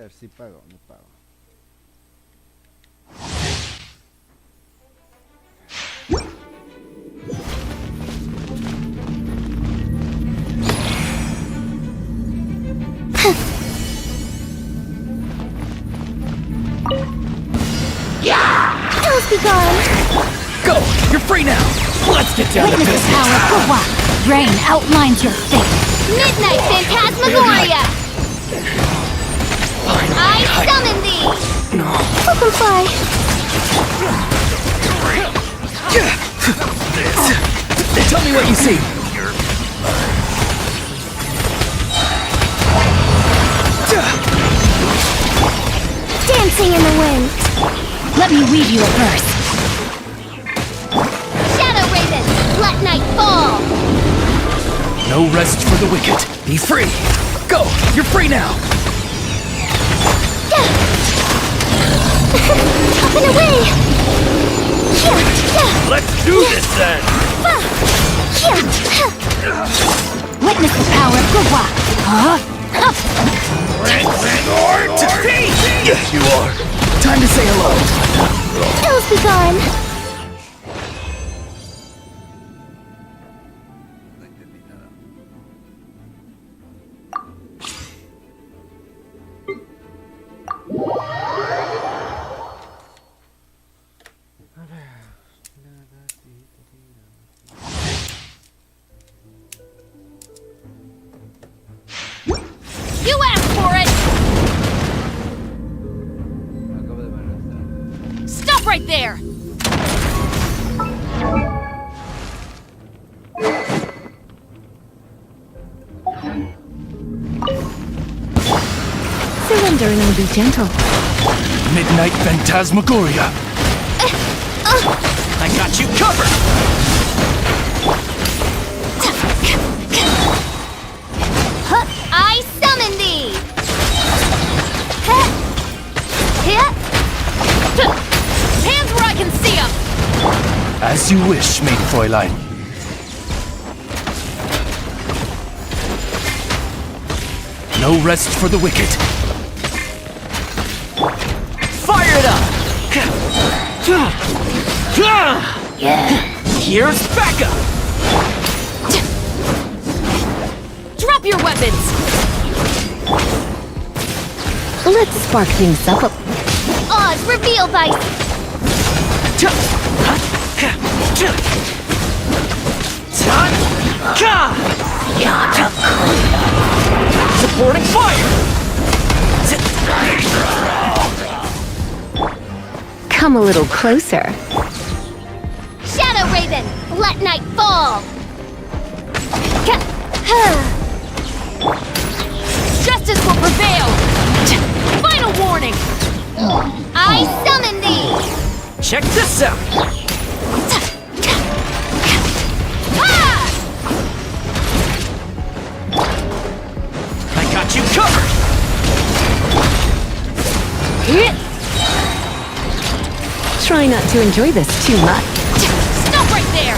ver si pago, no pago. Be gone. Go! You're free now! Let's get down to Witness the business! power for what? Rain outlines your fate. Midnight Phantasmagoria! I summon thee! Open fly! Tell me what you see! Dancing in the wind! Let me weave you a verse. Shadow Raven, let night fall! No rest for the wicked. Be free! Go! You're free now! Up and away! Let's do this then! Witness the power of Gua! Yes, you are! Time to say hello! Ills be gone! You asked for it! Acabo de malgastar. Stop right there! Surrender and I'll be gentle. Midnight Phantasmagoria! I got you covered! I summon thee! Hands where I can see them! As you wish, maid Fräulein. No rest for the wicked. Fire it up! Here's backup! Drop your weapons! Let's spark things up. Oz revealed by... Supporting fire! Come a little closer. Shadow Raven, let night fall! Justice will prevail! Final warning! I summon thee! Check this out! I got you covered! Try not to enjoy this too much. Stop right there!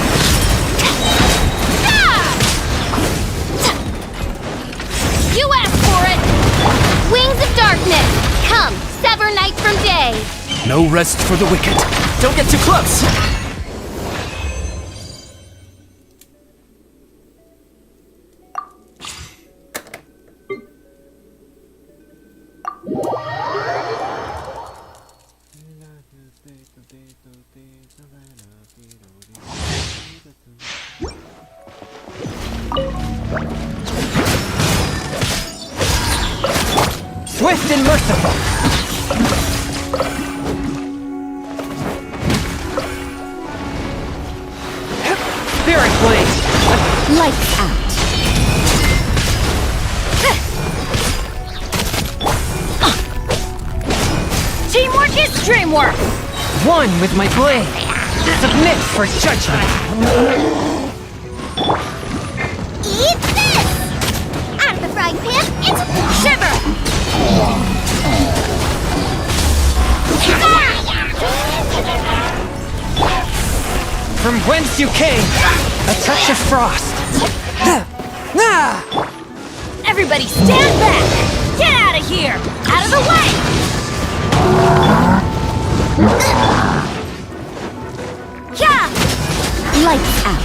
You asked for it! Wings of darkness, come, sever night from day. No rest for the wicked. Don't get too close! Swift and merciful! Spirit Blade! Lights out. Teamwork is dreamwork! One with my blade! Submit for judgment! Eat this! Out of the frying pan, it's Shiver! From whence you came, a touch of frost. Everybody stand back! Get out of here! Out of the way! Yeah! Lights out.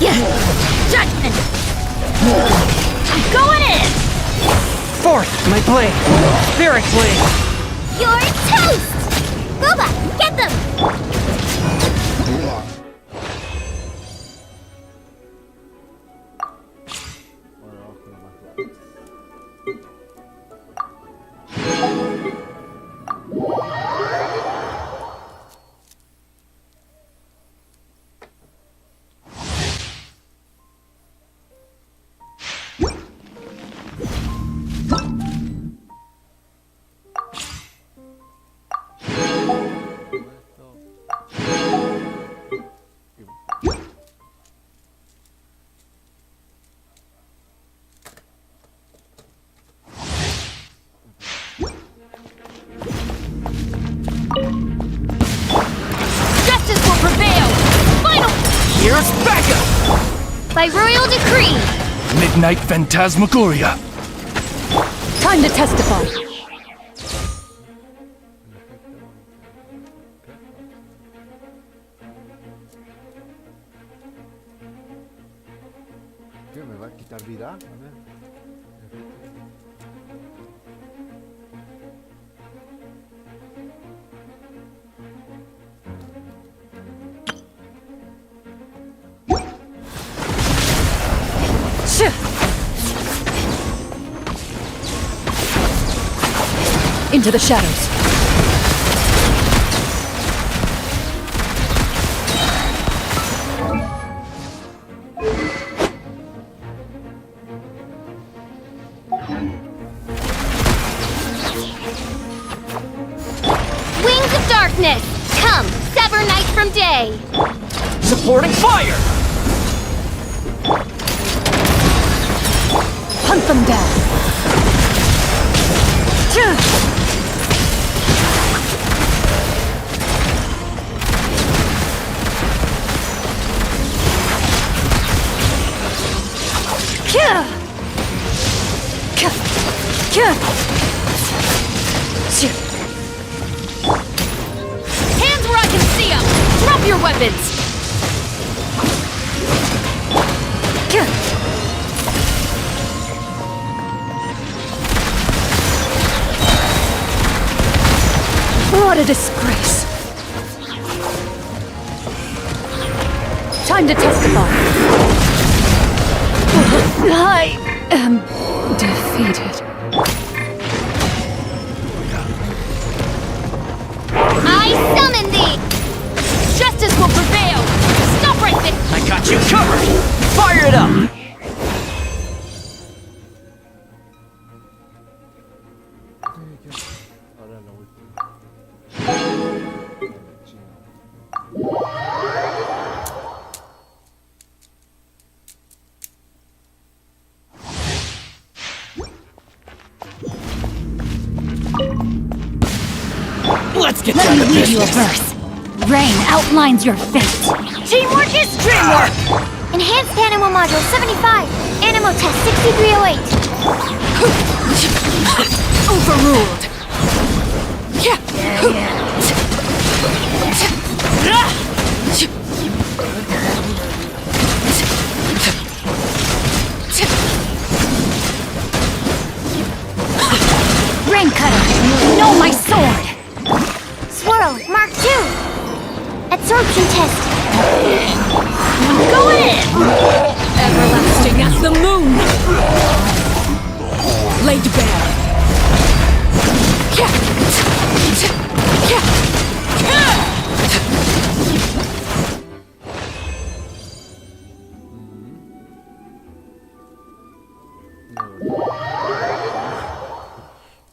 Yeah! Judgment! I'm going in! Fourth, my blade. Spirit blade. You're toast! Booba, get them! Bueno, vamos con lo más claro. Justice will prevail! Final! Here's backup. By royal decree! Midnight Phantasmagoria. Time to testify. ¿Qué me va a quitar vida? A ver. Into the shadows. Wings of darkness! Come, sever night from day! Supporting fire. Hunt them down. Hands where I can see them! Drop your weapons! What a disgrace! Time to testify. I am defeated. I summon thee! Justice will prevail! Stop right there! I got you covered. Fire it up. Ahora la última. Let's get Let down me to read you a business. verse. Rain outlines your fate. Teamwork is dreamwork! Enhanced Animal Module 75. Animal Test 6308. Overruled. Rain Cutter, know my sword! Swirl, Mark 2. Absorption test. Go in! Everlasting as the moon! Laid bare.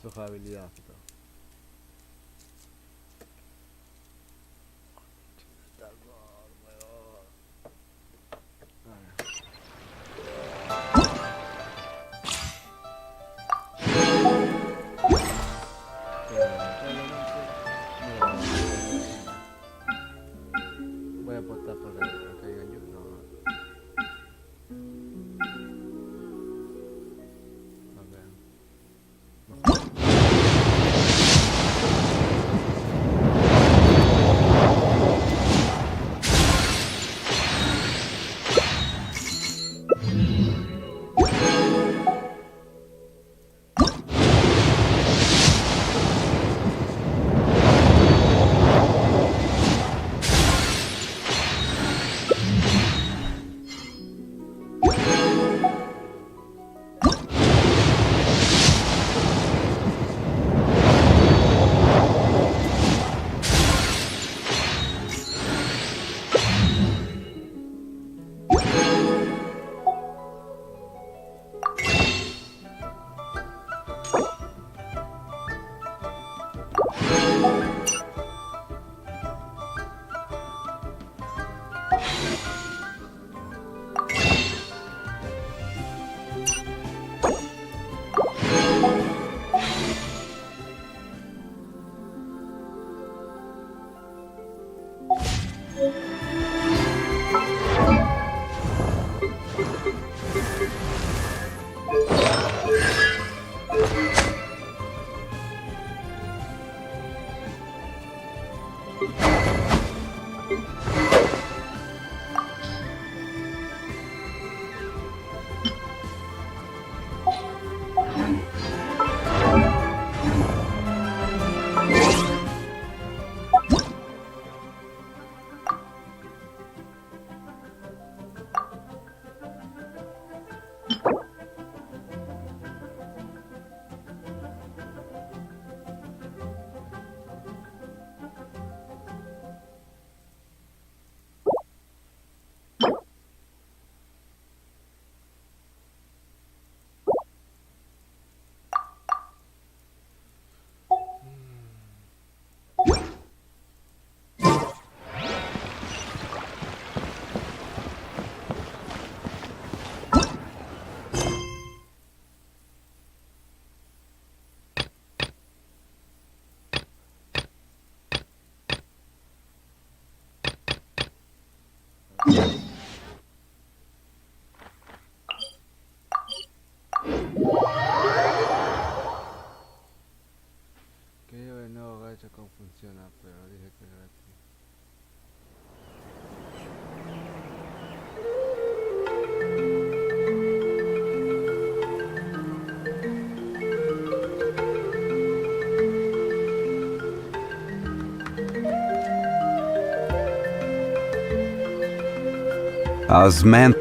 Su habilidad. Voy a apostar para que caiga yo. No. Que yo de nuevo gacha cómo funciona, pero dije que es gratis. Osman.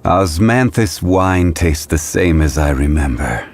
Osmanthus wine tastes the same as I remember.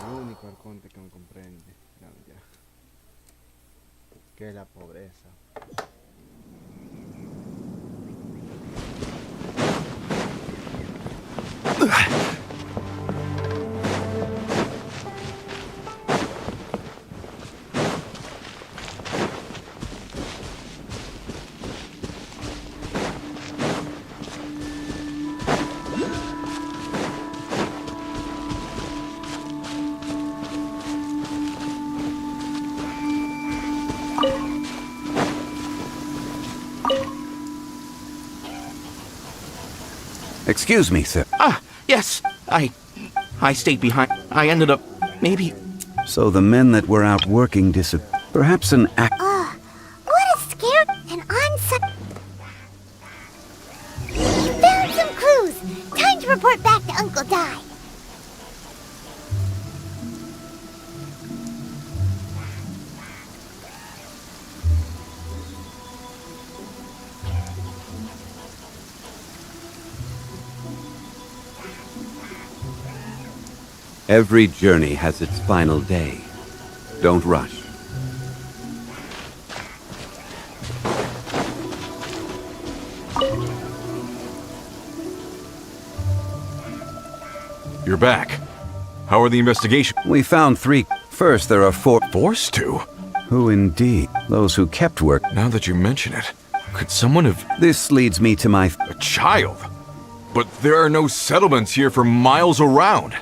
El único arconte que me comprende. No, ya. Que es la pobreza. Excuse me, sir. Ah, yes. I stayed behind. I ended up maybe. So the men that were out working perhaps an act. What a scare! And on found some clues! Time to report back to Uncle Di. Every journey has its final day. Don't rush. You're back. How are the investigations? We found 3. First, there are 4. Forced to? Who indeed? Those who kept work. Now that you mention it, could someone have... This leads me to my... A child? But there are no settlements here for miles around.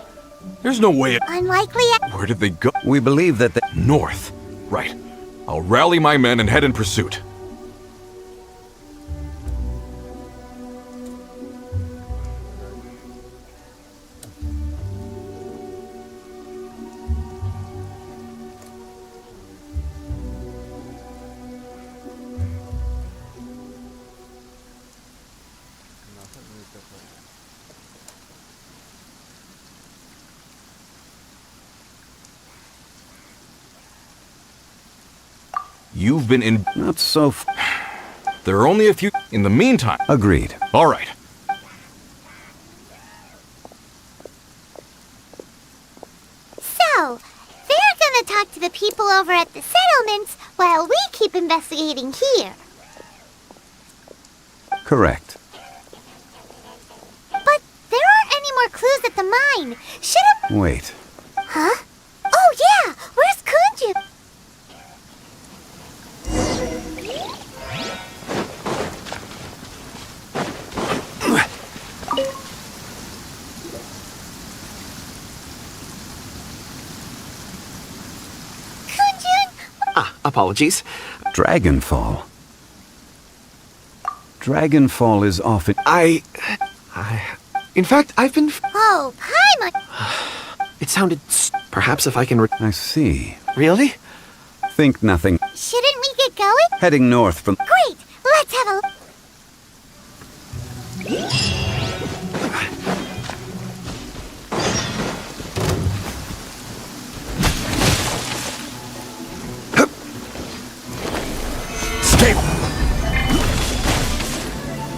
There's no way it... Unlikely. Where did they go? We believe that the... North. Right. I'll rally my men and head in pursuit. You've been in... Not so... There are only a few... In the meantime... Agreed. All right. So, they're gonna talk to the people over at the settlements while we keep investigating here. Correct. But there aren't any more clues at the mine. Should've... Wait. Huh? Oh yeah! Where's Kunju? Apologies. Dragonfall. Dragonfall is often... In fact, I've been... Oh, Paimon! It sounded... Perhaps if I can... I see. Really? Think nothing. Shouldn't we get going? Heading north from... Great! Let's have a look.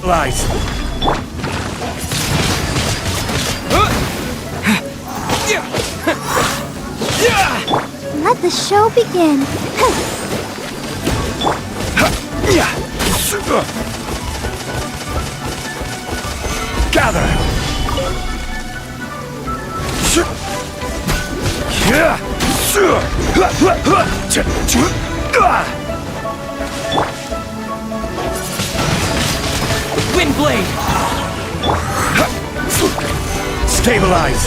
Lies. Let the show begin. Gather. Windblade. Stabilize.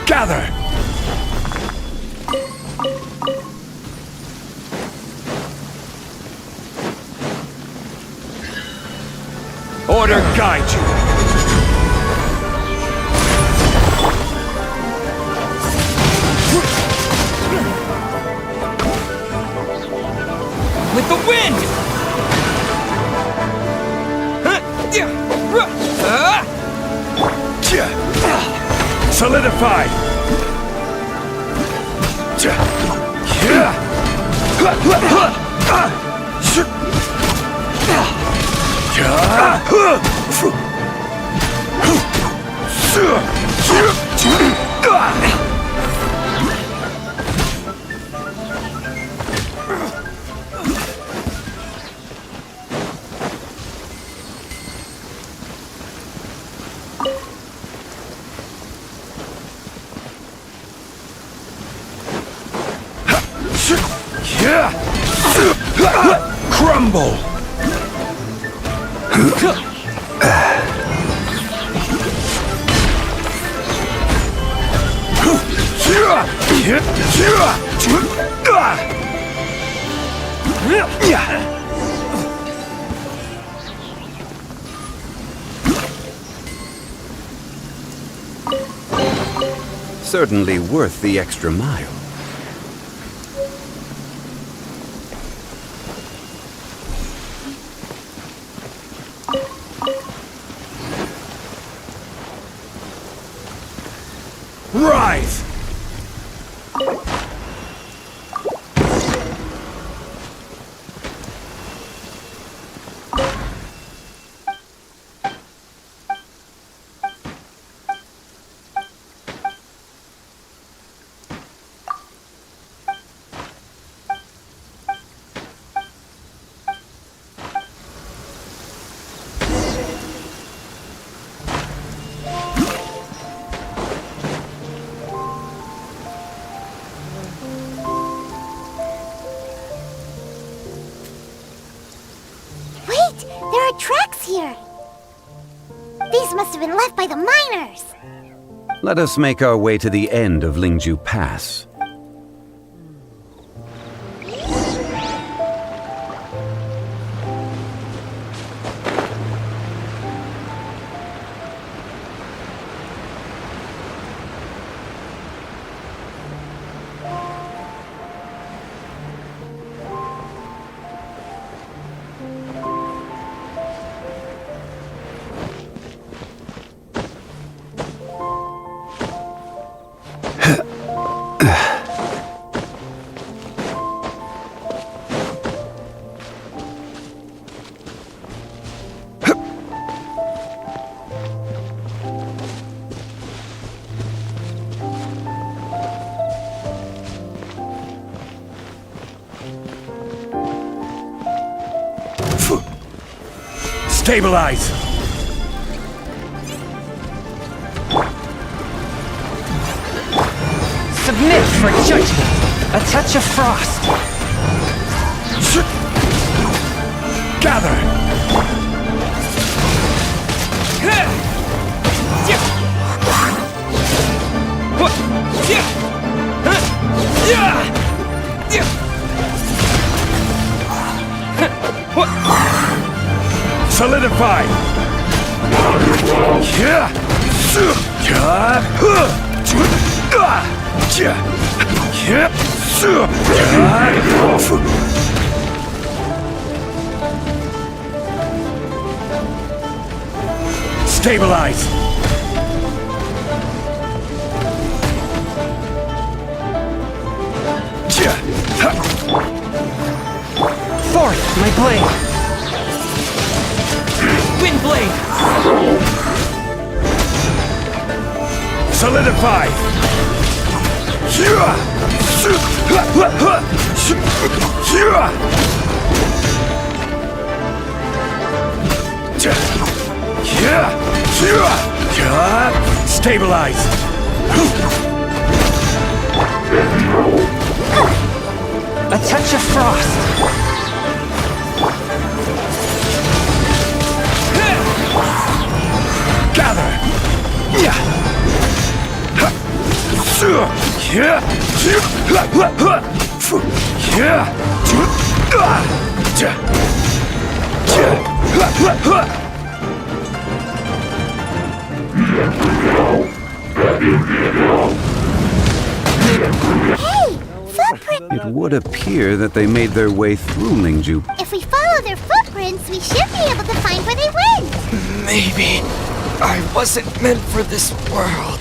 Gather. Order guide you. With the wind! Solidify! Crumble! Certainly worth the extra mile. Rise! Wait! There are tracks here! These must have been left by the miners! Let us make our way to the end of Lingju Pass. Stabilize! Submit for judgment. A touch of frost. Gather! Solidify! Stabilize! Forth, my blade. Wind blade. Solidify! Stabilize! A touch of frost. Gather! Hey! Footprint! It would appear that they made their way through Lingju. If we follow their footprints, we should be able to find where they went! Maybe I wasn't meant for this world.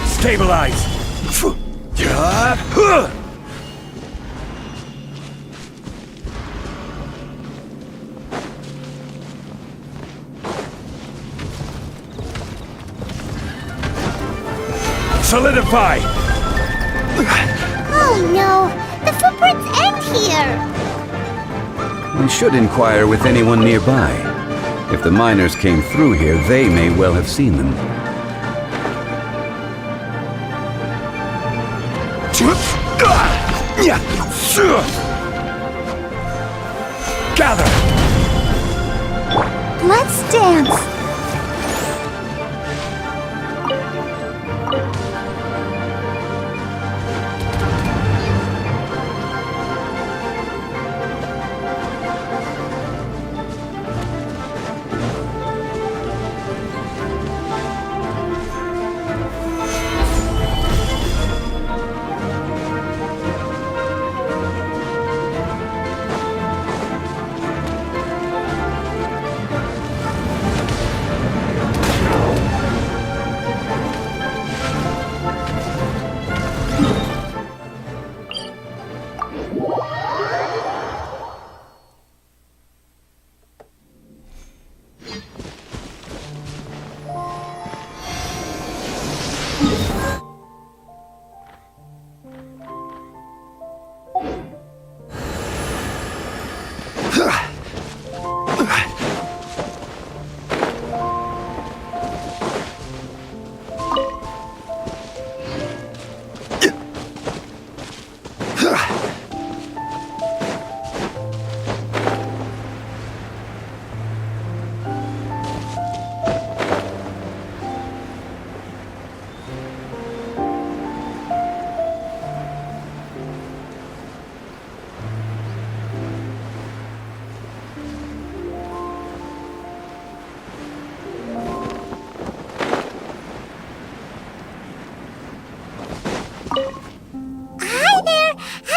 Stabilize! Solidify! Oh no! The footprints end here! We should inquire with anyone nearby. If the miners came through here, they may well have seen them. Gather! Let's dance!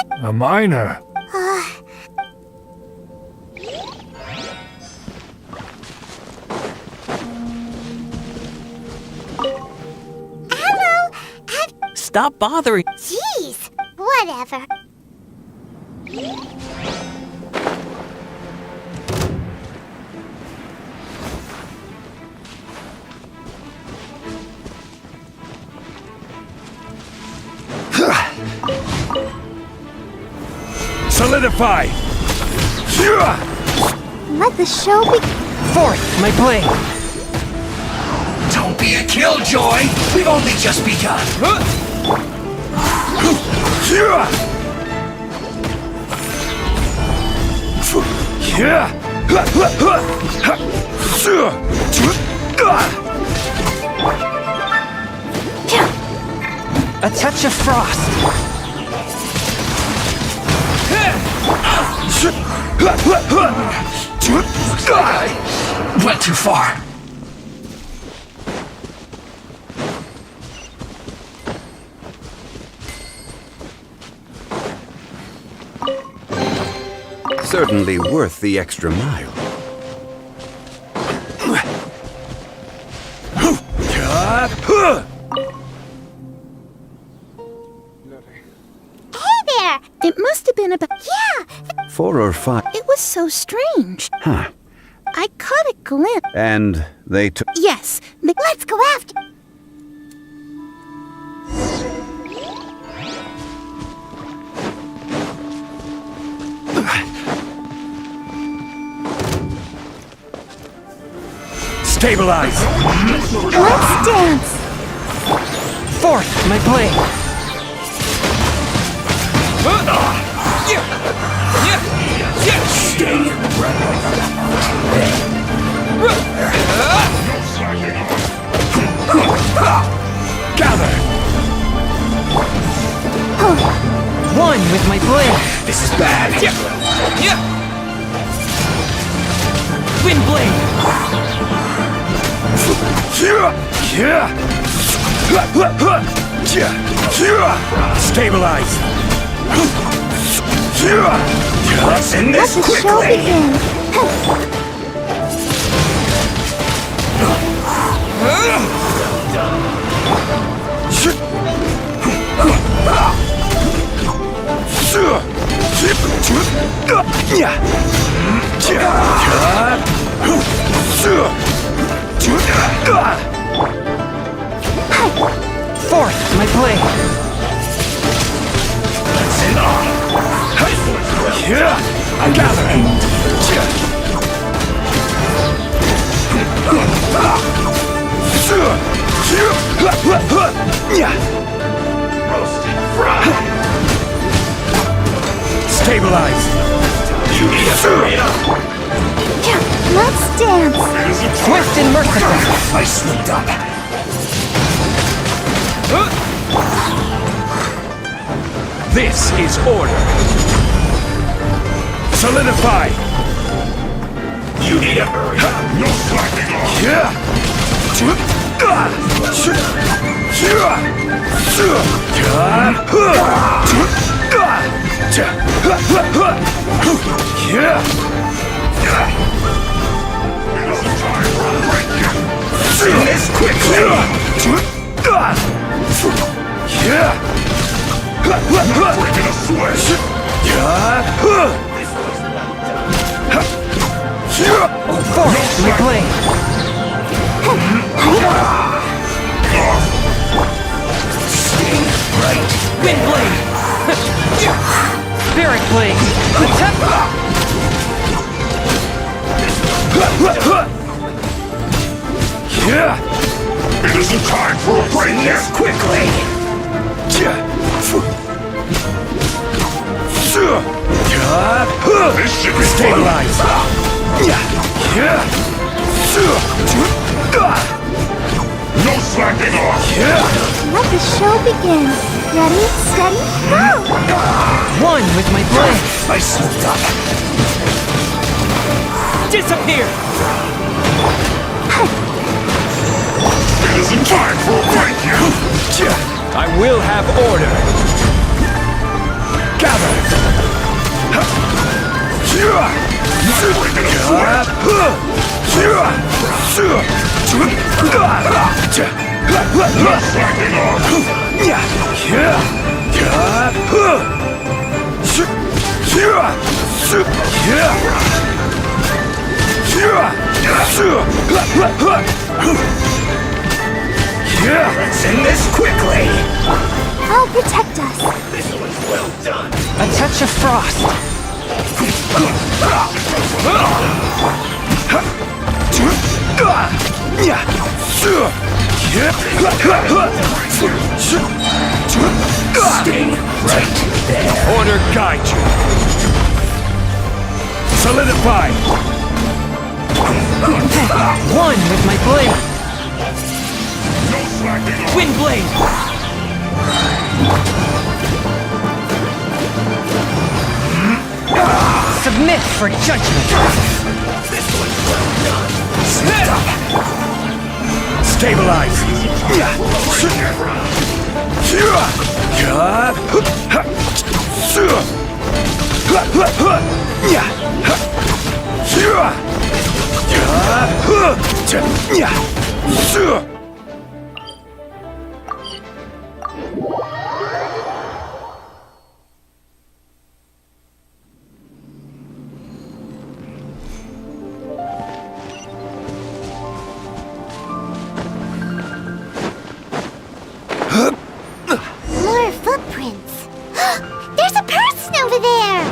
what? A miner. Hello. Stop bothering. Jeez. Whatever. Solidify! Let the show be. Fourth, my blade. Don't be a killjoy! We've only just begun! A touch of frost. Went too far. Certainly worth the extra mile. Hey there. It must have been about. Yeah. 4 or 5. It was so strange. Huh. I caught a glimpse. And they took. Yes, Let's go after. Stabilize! let's dance. Fourth, my blade. Gather! One with my blade. This is bad! Wind blade. Stabilize! Let's end Let this the show quickly! begin. Fourth, my blade. I gather! Stabilize! Let's dance. Swift and merciful. I slipped up. This is order. Solidify. You need a hurry. No slacking In this quickly. Breaking a sweat. Fourth, my blade. Wind blade. Spirit blade. It isn't time for a break yet. Quickly. This should be stabilized. No slacking off. Let the show begin. Ready, steady, go. One with my blade. I slipped up. Disappear. It isn't time for a break yet. I will have order. Let's end this quickly! I'll protect us. A touch of frost. Stay right there. Order guide you. Solidify. One with my blade. Wind blade. Submit for judgment. Stabilize. More footprints. There's a person over there.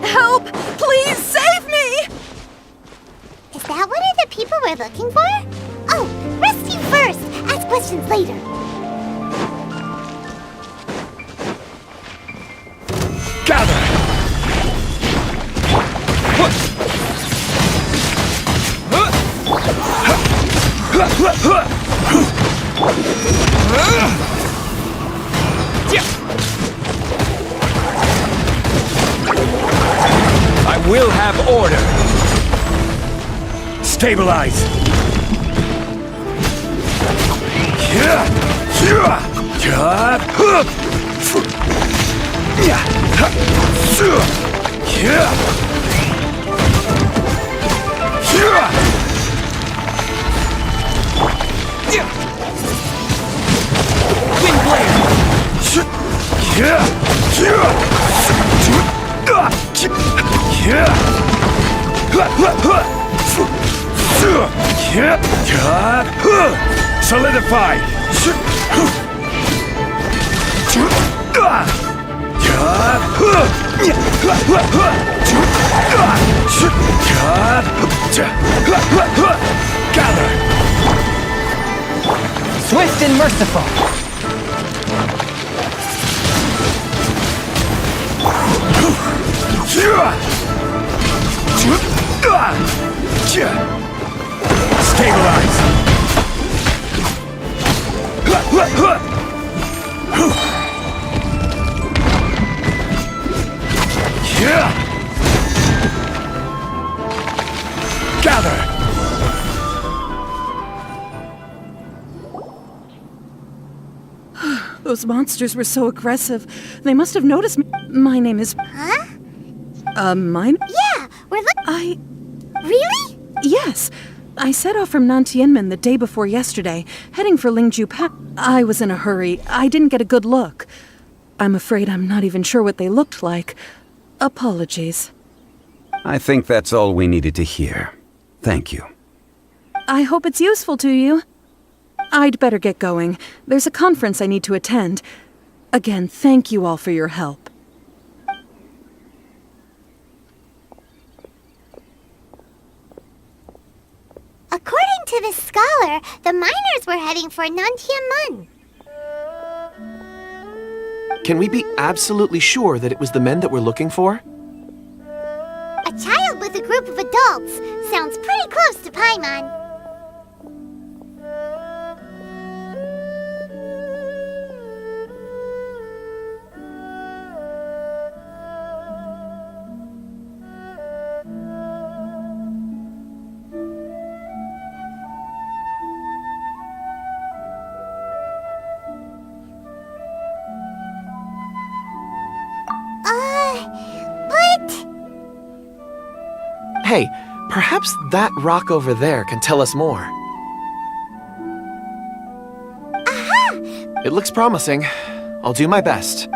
Help! Please save me! Is that one of the people we're looking for? Oh, rescue first. Ask questions later. Gather. I will have order. Stabilize. Wind blade. Solidify. Gather. Swift and merciful. Stabilize. Gather. Those monsters were so aggressive. They must have noticed me. My name is... Huh? Mine? Yeah, we're I... Really? Yes. I set off from Nantianmen the day before yesterday, heading for Lingju Pass. I was in a hurry. I didn't get a good look. I'm afraid I'm not even sure what they looked like. Apologies. I think that's all we needed to hear. Thank you. I hope it's useful to you. I'd better get going. There's a conference I need to attend. Again, thank you all for your help. According to this scholar, the miners were heading for Nantianmen. Can we be absolutely sure that it was the men that we're looking for? A child with a group of adults sounds pretty close to Paimon. Hey, perhaps that rock over there can tell us more. Aha! It looks promising. I'll do my best.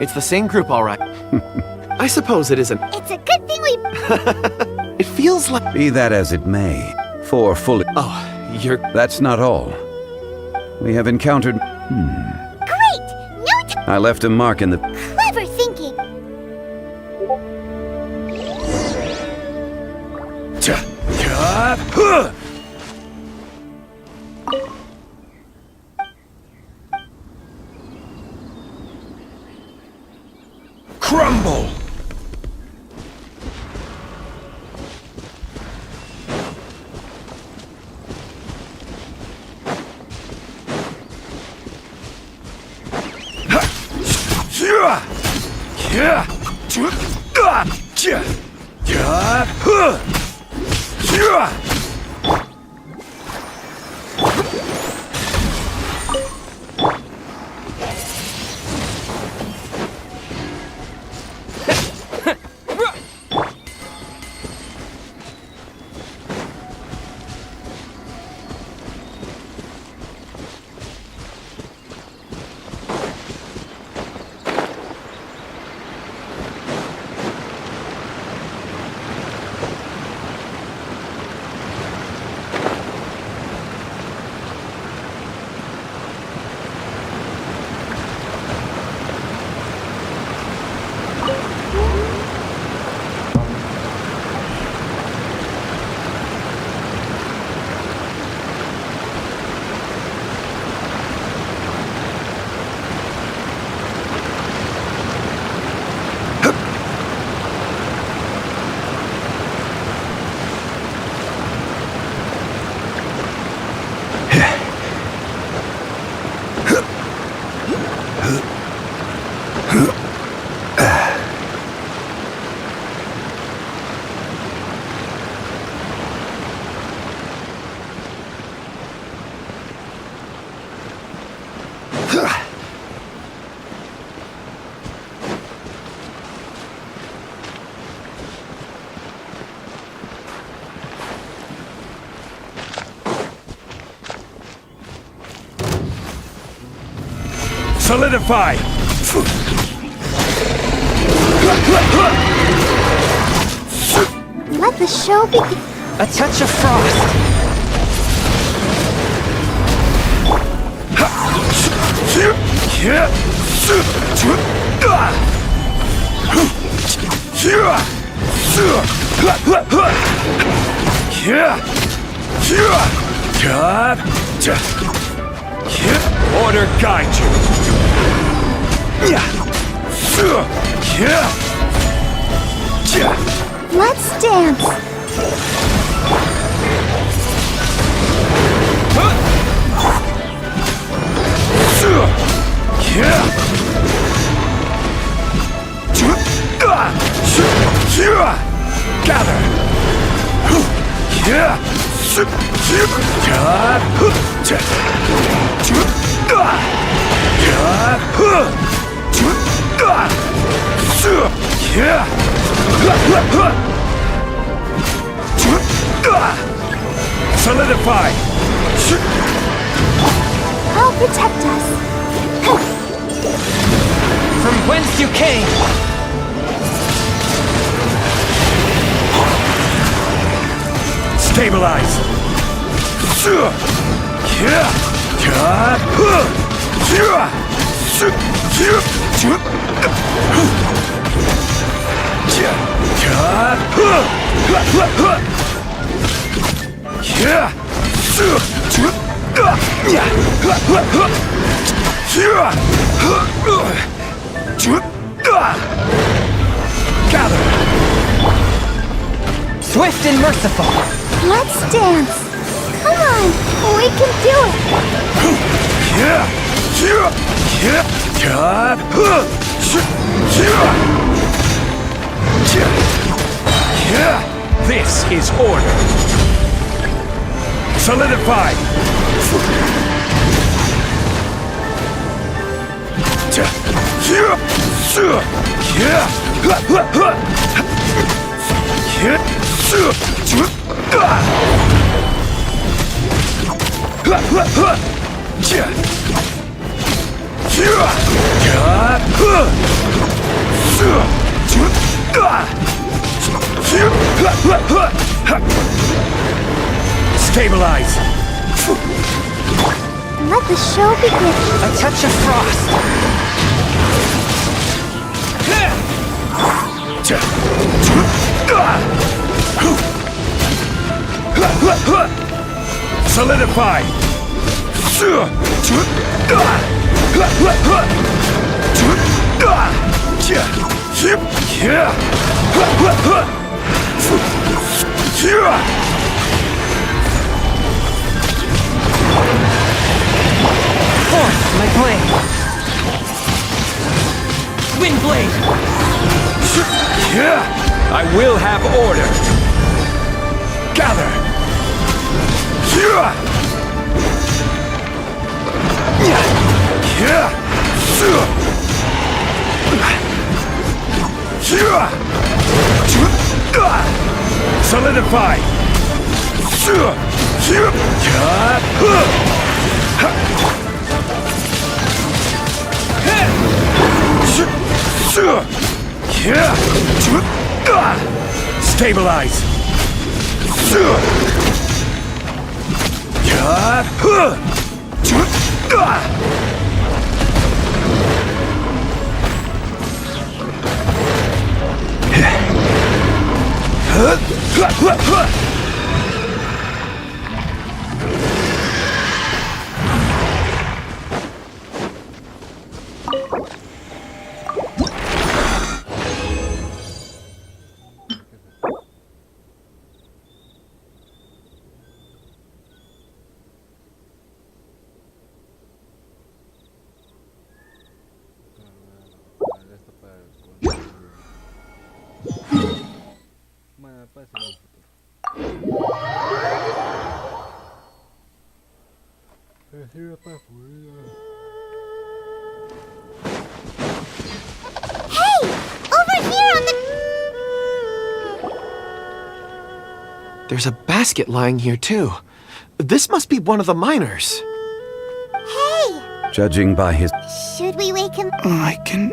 It's the same group, all right. I suppose it isn't. It's a good thing we... It feels like... Be that as it may, for fully... Oh, you're... That's not all. We have encountered... Great! No time! I left a mark in the... Clever thinking! Crumble! Solidify! Let the show begin. A touch of frost. Order guide you! Let's dance. Gather! Solidify! I'll protect us. From whence you came! Stabilize! Swift and merciful. Let's dance. Come on, we can do it. This is order. Solidify. Stabilize. Let the show begin. A touch of frost. Solidify. Force my blade. Wind blade. I will have order. Gather. Solidify. Stabilize. Esto para el control. Bueno, puede ser en el futuro. Sirve para fluir. Hey! Over here on the... There's a basket lying here, too. This must be one of the miners. Hey! Judging by his... Should we wake him? I can...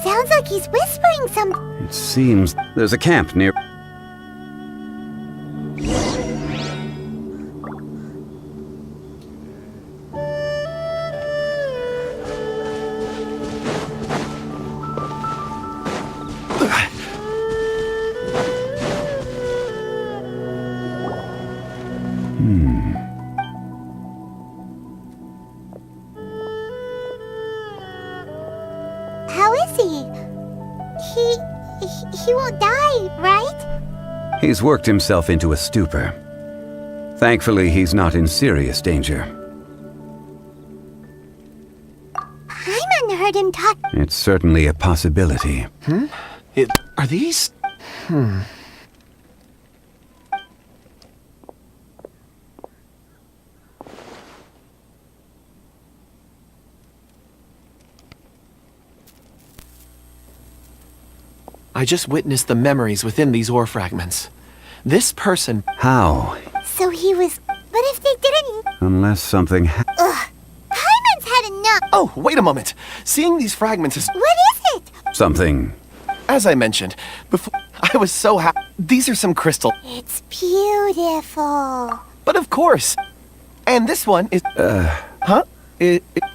Sounds like he's whispering something. It seems there's a camp near... How is he? He won't die, right? He's worked himself into a stupor. Thankfully, he's not in serious danger. Paimon heard him talk. It's certainly a possibility. Are these... I just witnessed the memories within these ore fragments. This person... How? So he was... But if they didn't... Unless something Ugh! Paimon's had enough! Oh, wait a moment. Seeing these fragments is... What is it? Something... As I mentioned, before... I was so happy. These are some crystal... It's beautiful. But of course. And this one is... Huh?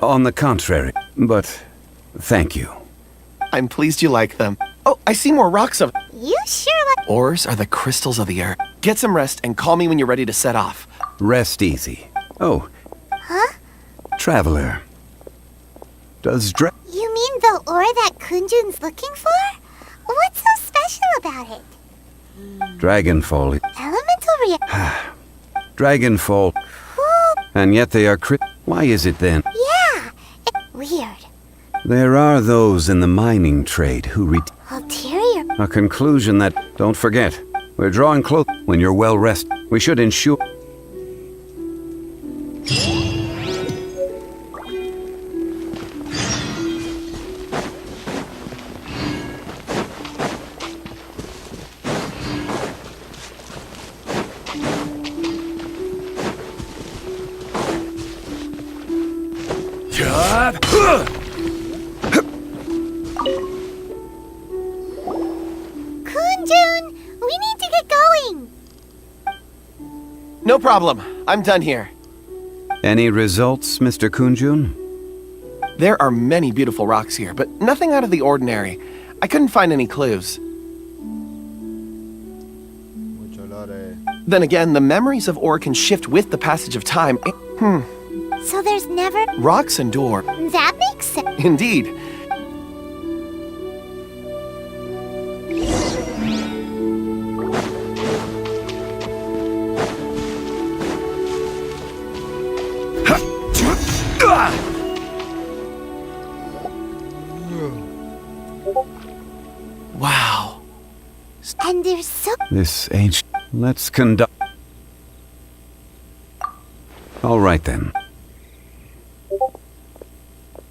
On the contrary, but thank you. I'm pleased you like them. Oh, I see more rocks of... You sure like... Ores are the crystals of the earth. Get some rest and call me when you're ready to set off. Rest easy. Oh. Huh? Traveler. Does You mean the ore that Kunjun's looking for? What's so special about it? Dragonfall. Elemental Dragonfall. And yet they are Why is it then? Yeah. Weird. There are those in the mining trade who Ulterior. a conclusion that, don't forget, we're drawing close. When you're well rested, we should ensure. Kunjun, we need to get going. No problem. I'm done here. Any results, Mr. Kunjun? There are many beautiful rocks here, but nothing out of the ordinary. I couldn't find any clues. Mucho lore. Then again, the memories of ore can shift with the passage of time. So there's never... Rocks endure. That makes sense. Indeed. Wow. And there's so... This ancient... Let's conduct... All right then.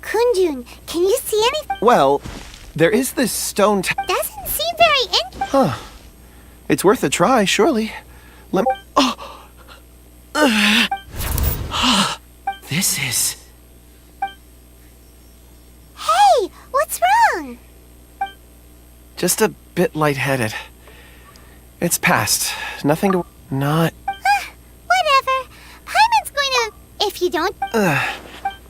Kunjun, can you see anything? Well, there is this stone Doesn't seem very Huh. It's worth a try, surely. Let me... Oh! This is... Hey, what's wrong? just a bit lightheaded. It's past. Nothing to... Not... Whatever. Paimon's going to... If you don't...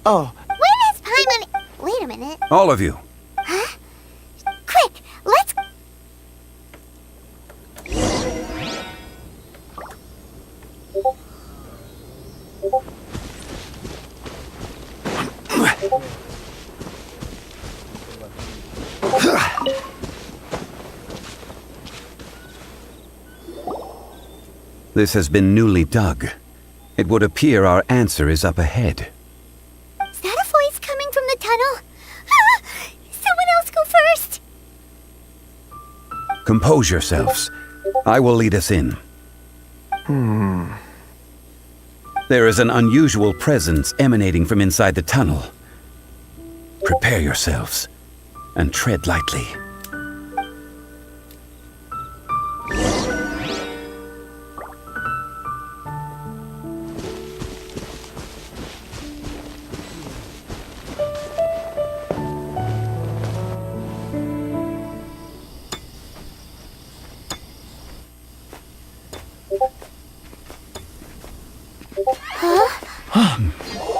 Oh, Where does Paimon... Wait a minute. All of you. Huh? Quick, let's... This has been newly dug. It would appear our answer is up ahead. Is that a voice coming from the tunnel? Ah! Someone else go first! Compose yourselves. I will lead us in. There is an unusual presence emanating from inside the tunnel. Prepare yourselves and tread lightly.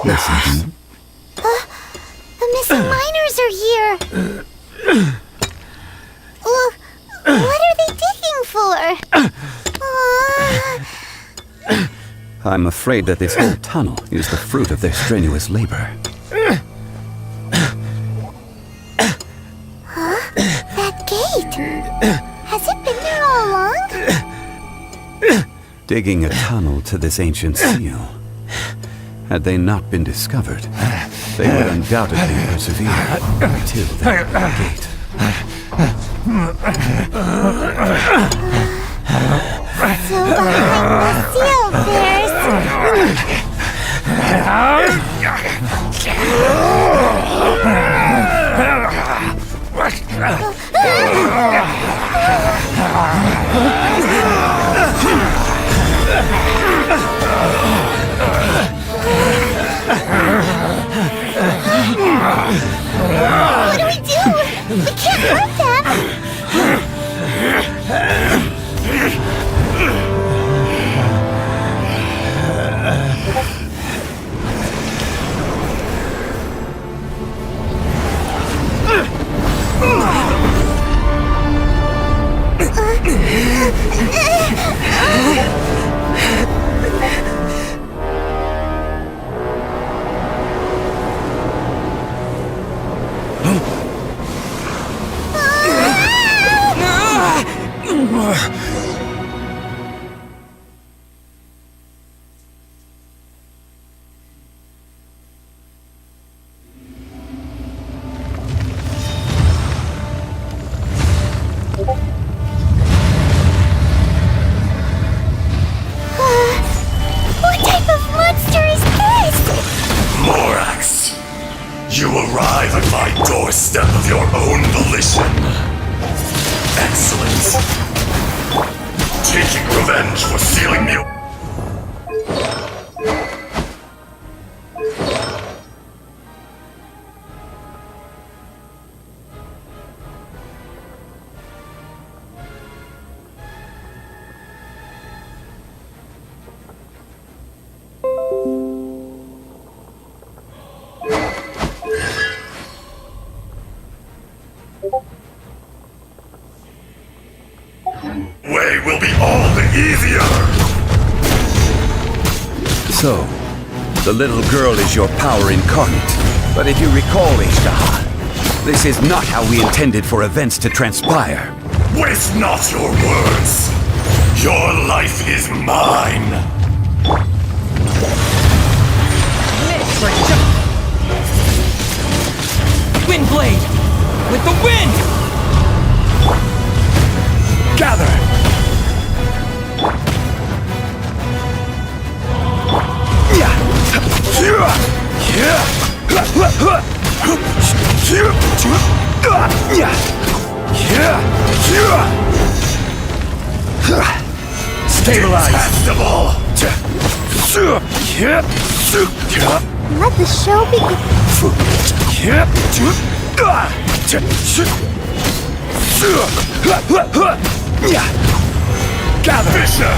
Listen. The missing miners are here! What are they digging for? I'm afraid that this whole tunnel is the fruit of their strenuous labor. That gate! Has it been there all along? Digging a tunnel to this ancient seal. Had they not been discovered, they would undoubtedly persevere until they were at the gate. So behind the seal, there's... What do we do? We can't hurt them! arrive at my doorstep of your own volition. Excellent. Taking revenge for sealing me. Way will be all the easier! So, the little girl is your power incarnate. But if you recall, Ishtar, this is not how we intended for events to transpire. Waste not your words! Your life is mine! Windblade! With the wind! Gather! Stabilize! Let the show begin. Gather! Fisher!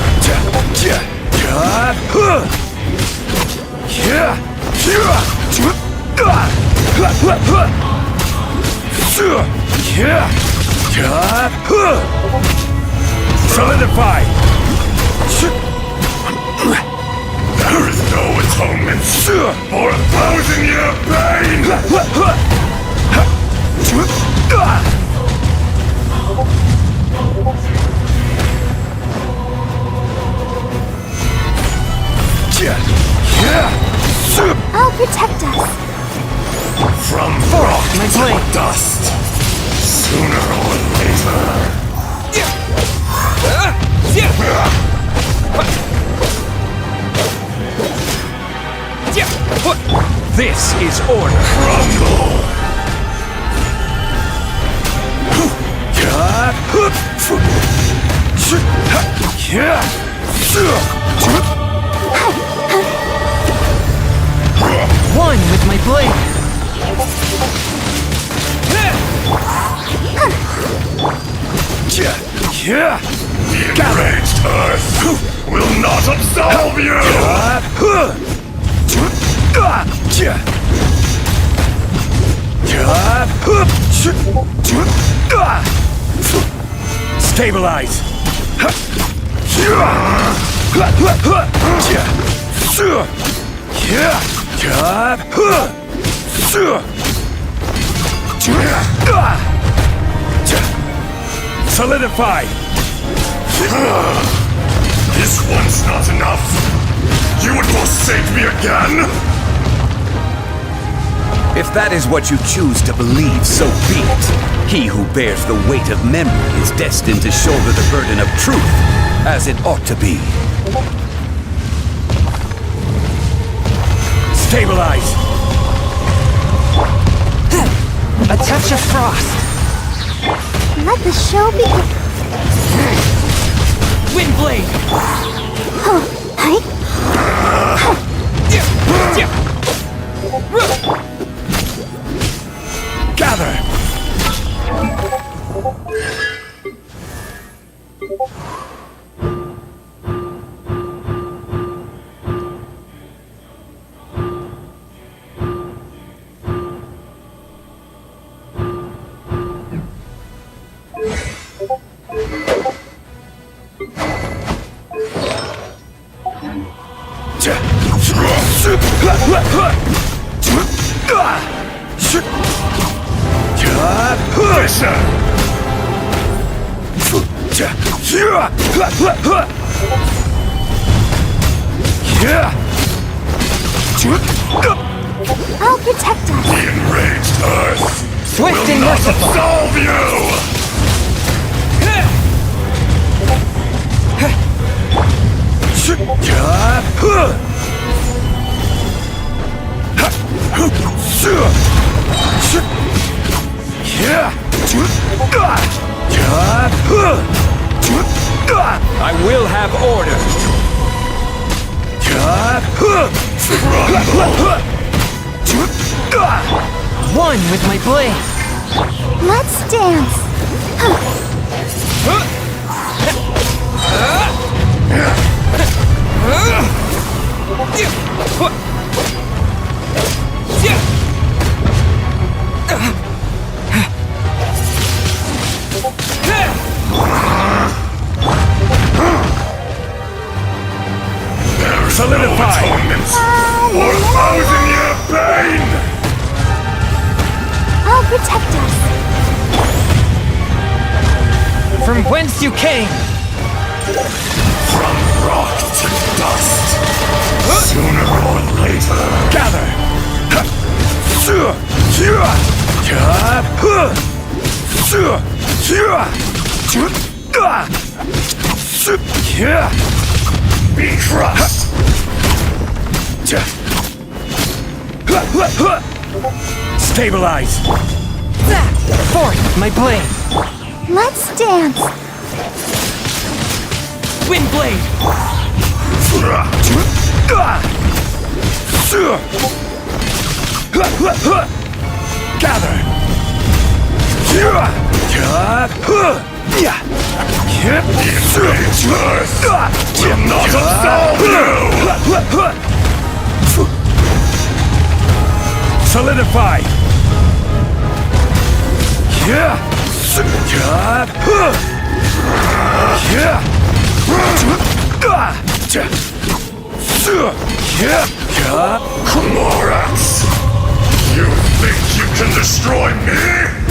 Solidify! There is no atonement for 1,000-year pain! I'll protect us. From rock to dust, sooner or later. This is order. Crumble! One with my blade! The enraged earth will not absolve you! Stabilize! Solidify! This one's not enough! You would forsake me again? If that is what you choose to believe, so be it. He who bears the weight of memory is destined to shoulder the burden of truth, as it ought to be. Stabilize! A touch of frost! Let the show begin. Windblade! Gather! I'll protect us. The enraged earth Swift will and not merciful! absolve you! Sure! I will have order. One with my blade. Let's dance. Solidify. Atonements for 1,000-year pain! I'll protect us. From whence you came. From rock to dust. Sooner or later. Gather. Be crushed. Stabilize. Forth my blade. Let's dance. Wind blade. Gather. Enraged earth will not absolve you! Solidify. Morax! You think you can destroy me?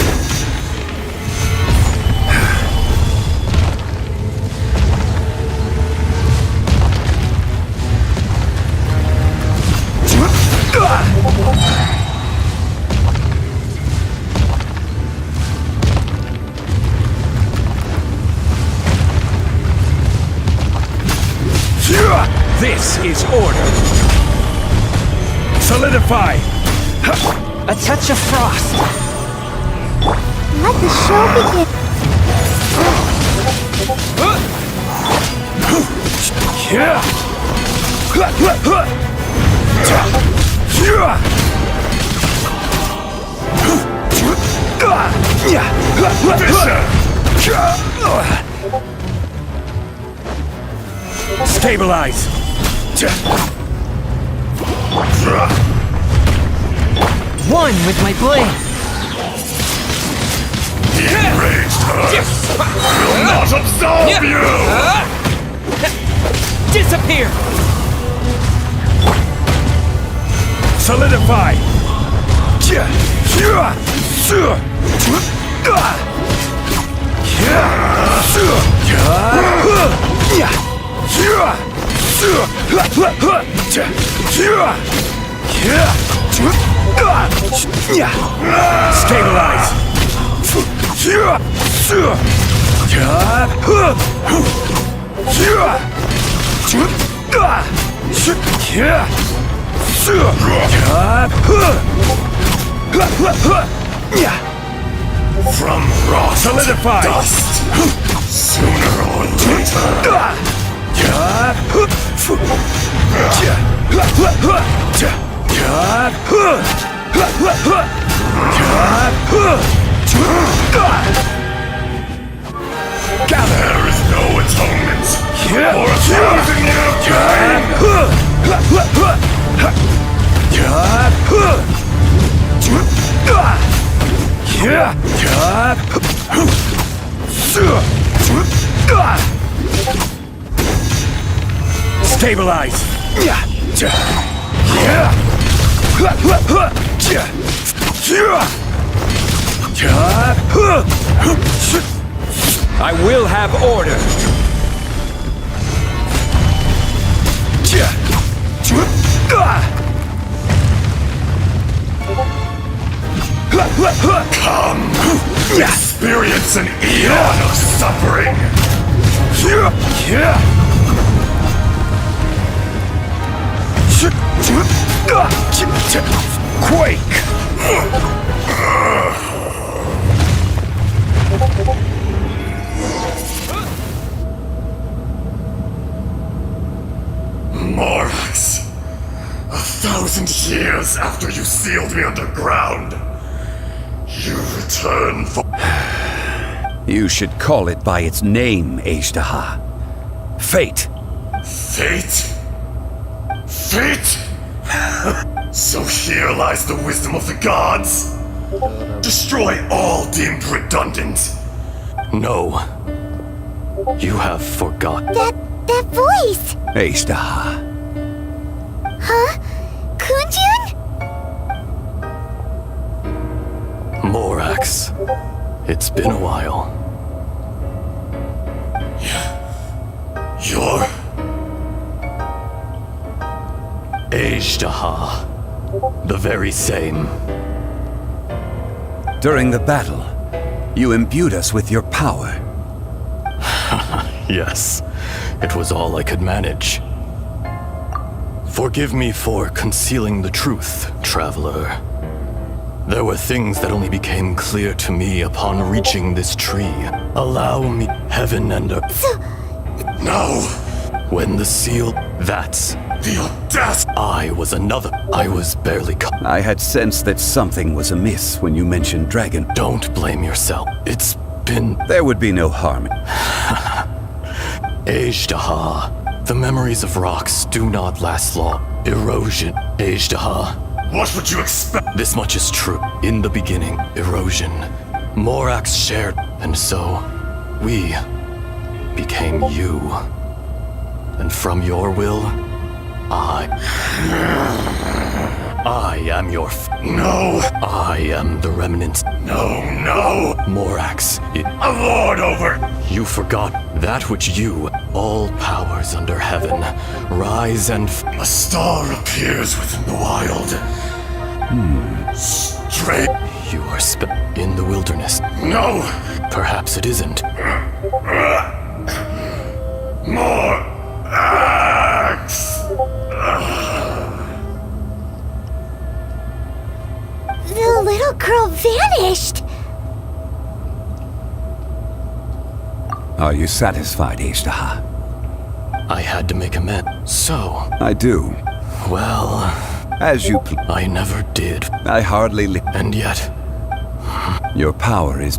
This is order. Solidify. A touch of frost. Let the show begin. Stabilize. One with my blade. Enraged earth will not absolve you! Disappear. Solidify. Stabilize. From rock Solidify. to dust, sooner or later. There is no atonement for 1,000-year Stabilize. I will have order. Come, experience an eon of suffering. Quake. Morax, 1,000 years after you sealed me underground, you return for... You should call it by its name, Ashtaha. Fate. Fate? Fate? So here lies the wisdom of the gods. Destroy all deemed redundant. No. You have forgotten. That voice! Ashtaha. Huh? Kunjun? Morax. It's been a while. You're... Ashtaha. The very same. During the battle, you imbued us with your power. Yes, it was all I could manage. Forgive me for concealing the truth, traveler. There were things that only became clear to me upon reaching this tree. Allow me, heaven and earth. No! When the seal... That's... The audacity! I was another. I was barely... I had sensed that something was amiss when you mentioned dragon. Don't blame yourself. It's been... There would be no harm. Ashtaha. The memories of rocks do not last long. Erosion. Ashtaha. What would you expect? This much is true. In the beginning, erosion. Morax shared, and so we became you. And from your will, I am your No! I am the remnants. No, no! Morax, A lord over! you forgot that which you, all powers under heaven, rise and A star appears within the wild. Straight. You are in the wilderness. No! Perhaps it isn't. More axe! The little girl vanished! Are you satisfied, Ashtaha? I had to make amends. So, I do. well, As you I never did. I hardly And yet, Your power is...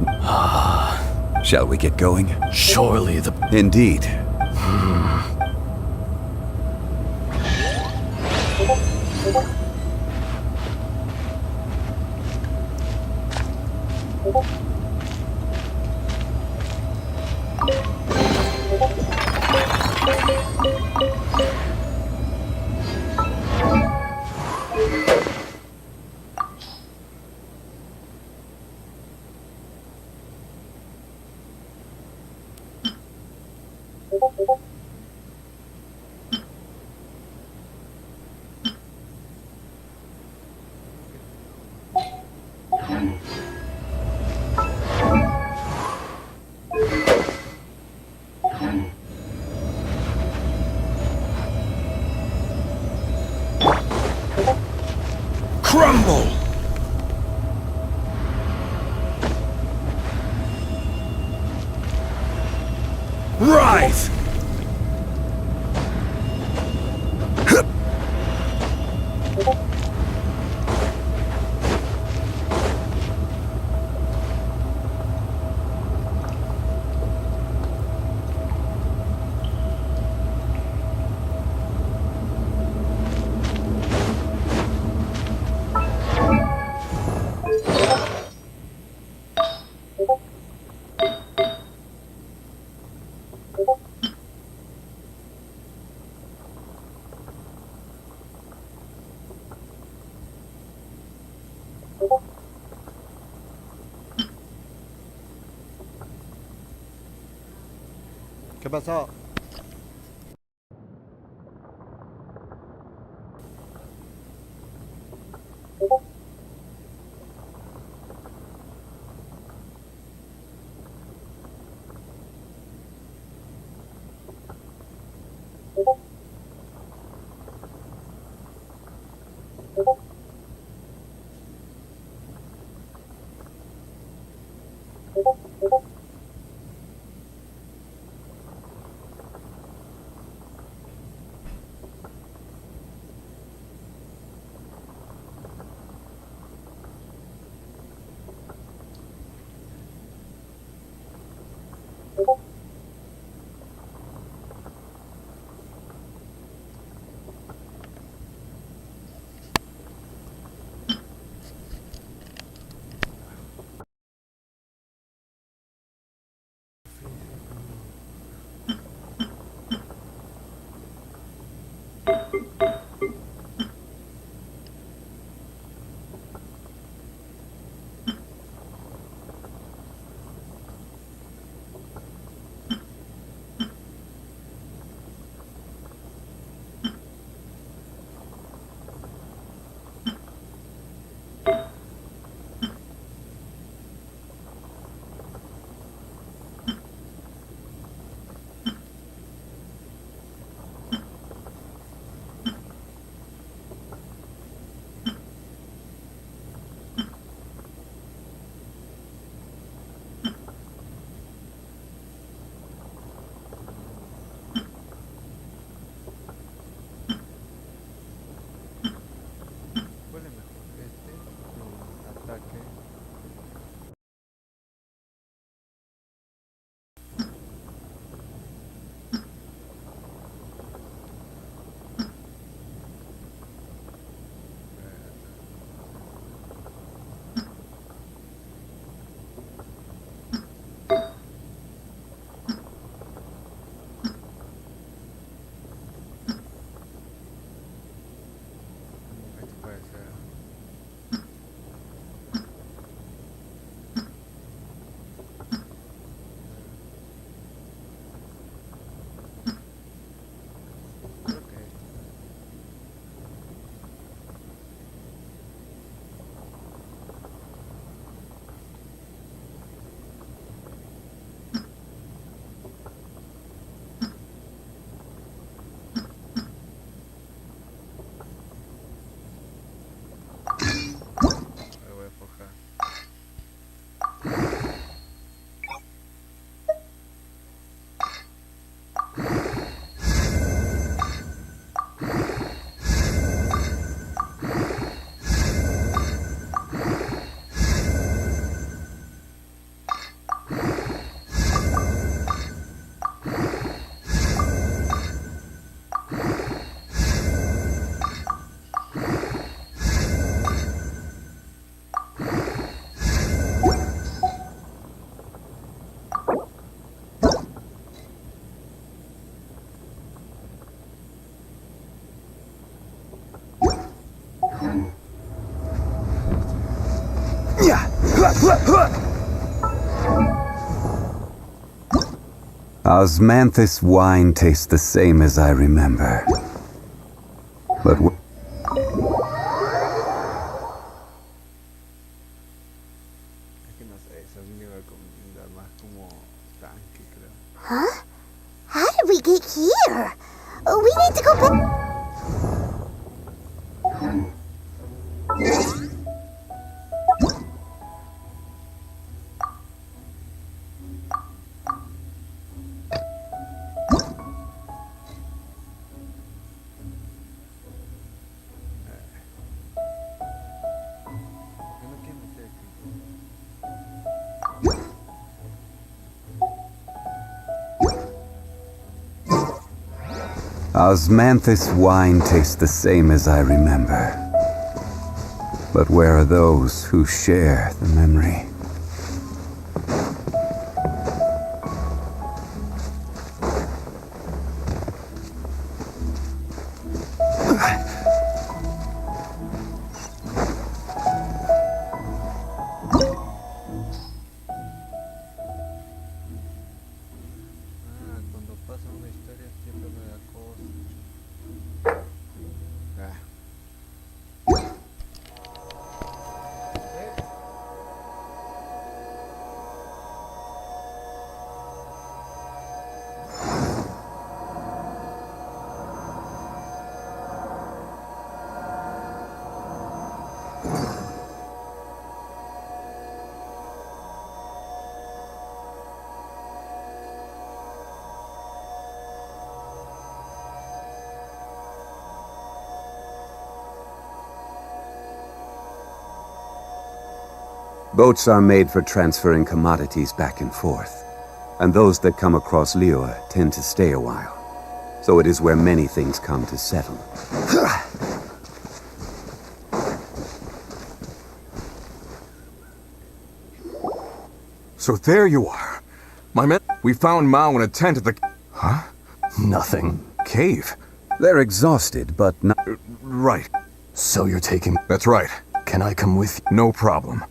Shall we get going? Surely the... Indeed. Crumble! Rise! ¿Qué pasó? Osmanthus wine tastes the same as I remember. But Es que no sé, eso es un nivel más como tanque, creo. Huh? How did we get here? We need to go back. Yo no quiero meter aquí. Osmanthus wine tastes the same as I remember. But where are those who share the memory? Cuando pasa una historia siempre me da cosas. Boats are made for transferring commodities back and forth, and those that come across Liua tend to stay a while. So it is where many things come to settle. So there you are. My men, we found Mao in a tent at the... Huh? Nothing. Cave. They're exhausted, but not... Right. So you're taking... That's right. Can I come with you? No problem.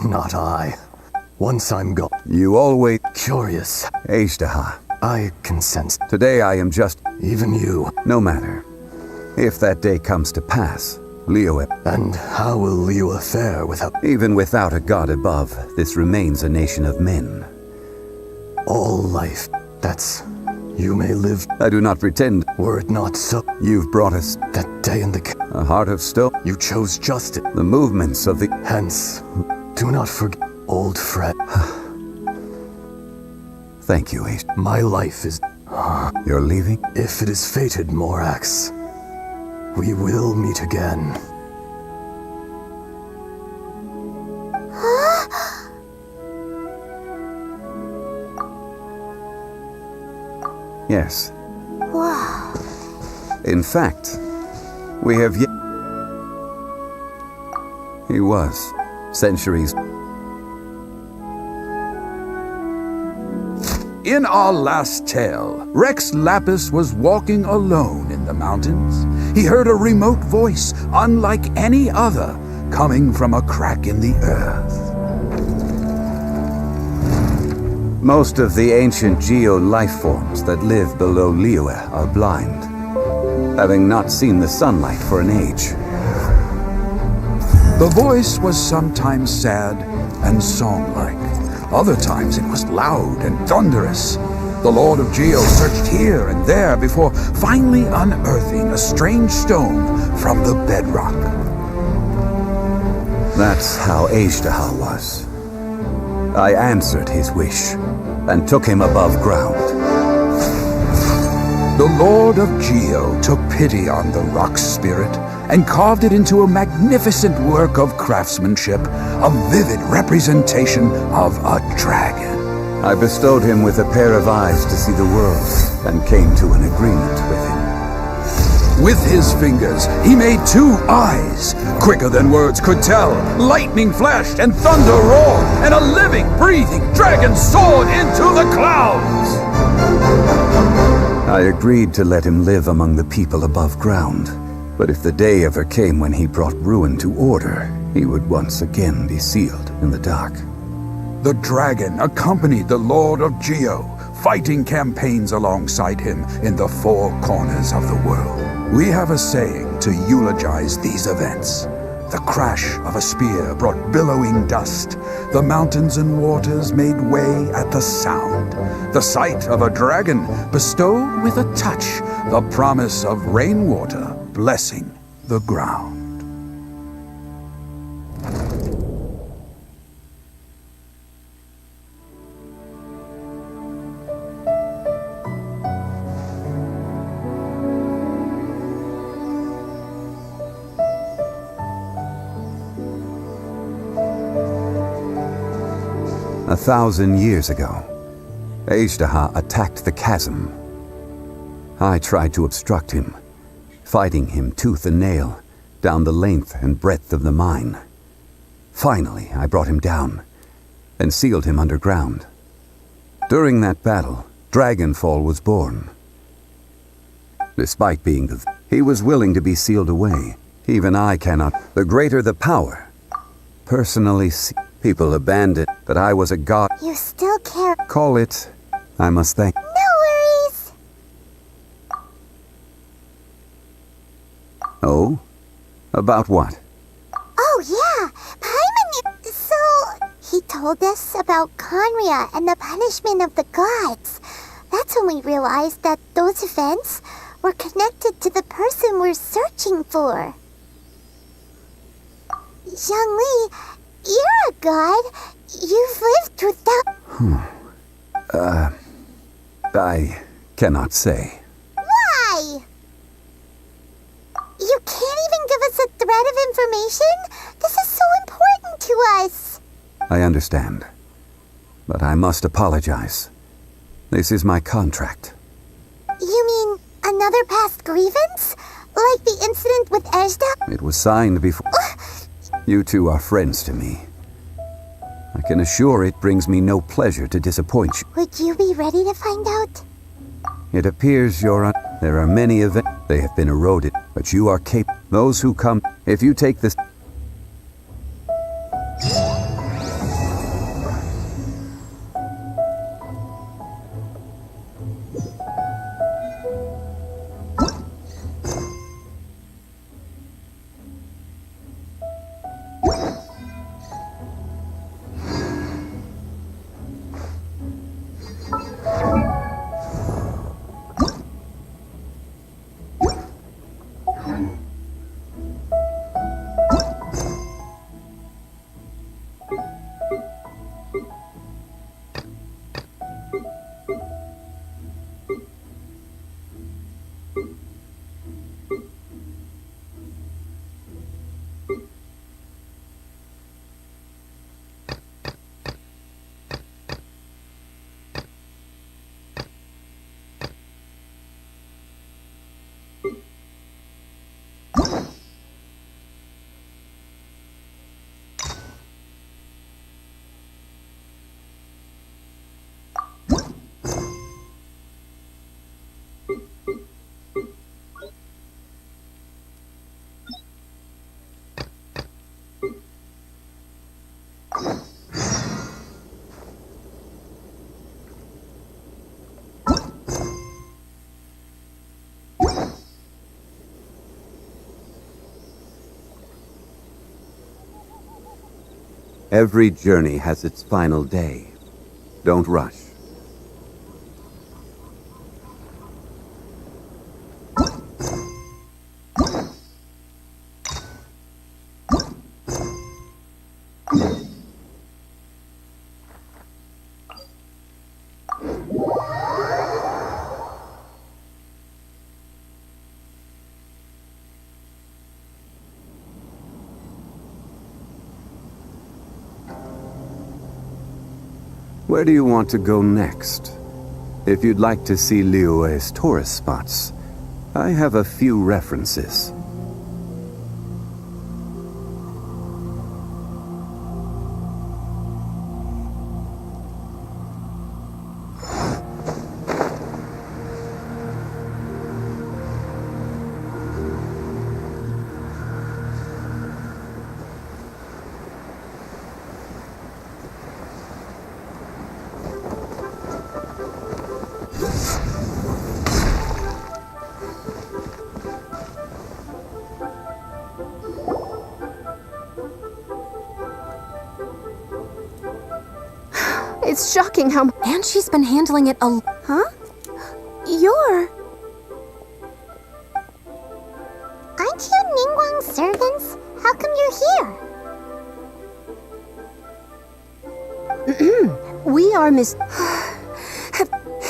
Not I. Once I'm gone. You always... Curious. Ashtaha. I can sense. Today I am just... Even you. No matter. If that day comes to pass, Liua... And how will Liua fare without... Even without a god above, this remains a nation of men. All life. That's... You may live... I do not pretend. Were it not so... You've brought us... That day in the... A heart of stone. You chose justice. The movements of the... Hence... Do not forget, old friend. Thank you, Ace. My life is... You're leaving? If it is fated, Morax, we will meet again. Yes. Wow. In fact, we have yet... He was. Centuries. In our last tale, Rex Lapis was walking alone in the mountains. He heard a remote voice, unlike any other, coming from a crack in the earth. Most of the ancient geo-life forms that live below Liua are blind, having not seen the sunlight for an age. The voice was sometimes sad and song-like. Other times it was loud and thunderous. The Lord of Geo searched here and there before finally unearthing a strange stone from the bedrock. That's how Ashtaha was. I answered his wish and took him above ground. The Lord of Geo took pity on the rock spirit and carved it into a magnificent work of craftsmanship, a vivid representation of a dragon. I bestowed him with a pair of eyes to see the world and came to an agreement with him. With his fingers, he made 2 eyes, quicker than words could tell. Lightning flashed and thunder roared, and a living, breathing dragon soared into the clouds. I agreed to let him live among the people above ground, But if the day ever came when he brought ruin to order, he would once again be sealed in the dark. The dragon accompanied the Lord of Geo, fighting campaigns alongside him in the four corners of the world. We have a saying to eulogize these events. The crash of a spear brought billowing dust. The mountains and waters made way at the sound. The sight of a dragon bestowed with a touch the promise of rainwater blessing the ground. 1,000 years ago, Ejdaha attacked the chasm. I tried to obstruct him, fighting him tooth and nail down the length and breadth of the mine. Finally, I brought him down and sealed him underground. During that battle, Dragonfall was born. Despite being he was willing to be sealed away. Even I cannot. The greater the power. Personally, people abandoned that I was a god. You still care. Call it, I must thank. No worries. Oh? About what? Oh, yeah. Paimon. So, he told us about Conria and the punishment of the gods. That's when we realized that those events were connected to the person we're searching for. Zhongli, you're a god. You've lived without... I cannot say. Why? You can't even give us a thread of information? This is so important to us. I understand. But I must apologize. This is my contract. You mean another past grievance? Like the incident with Ejda? It was signed before... You two are friends to me. I can assure it brings me no pleasure to disappoint you. Would you be ready to find out? It appears you're there are many events. They have been eroded, but you are capable. Those who come... If you take this... Every journey has its final day. Don't rush. Where do you want to go next? If you'd like to see Liyue's tourist spots, I have a few references. It's shocking how... And she's been handling it a... Huh? You're... Aren't you Ningguang's servants? How come you're here? We are Miss...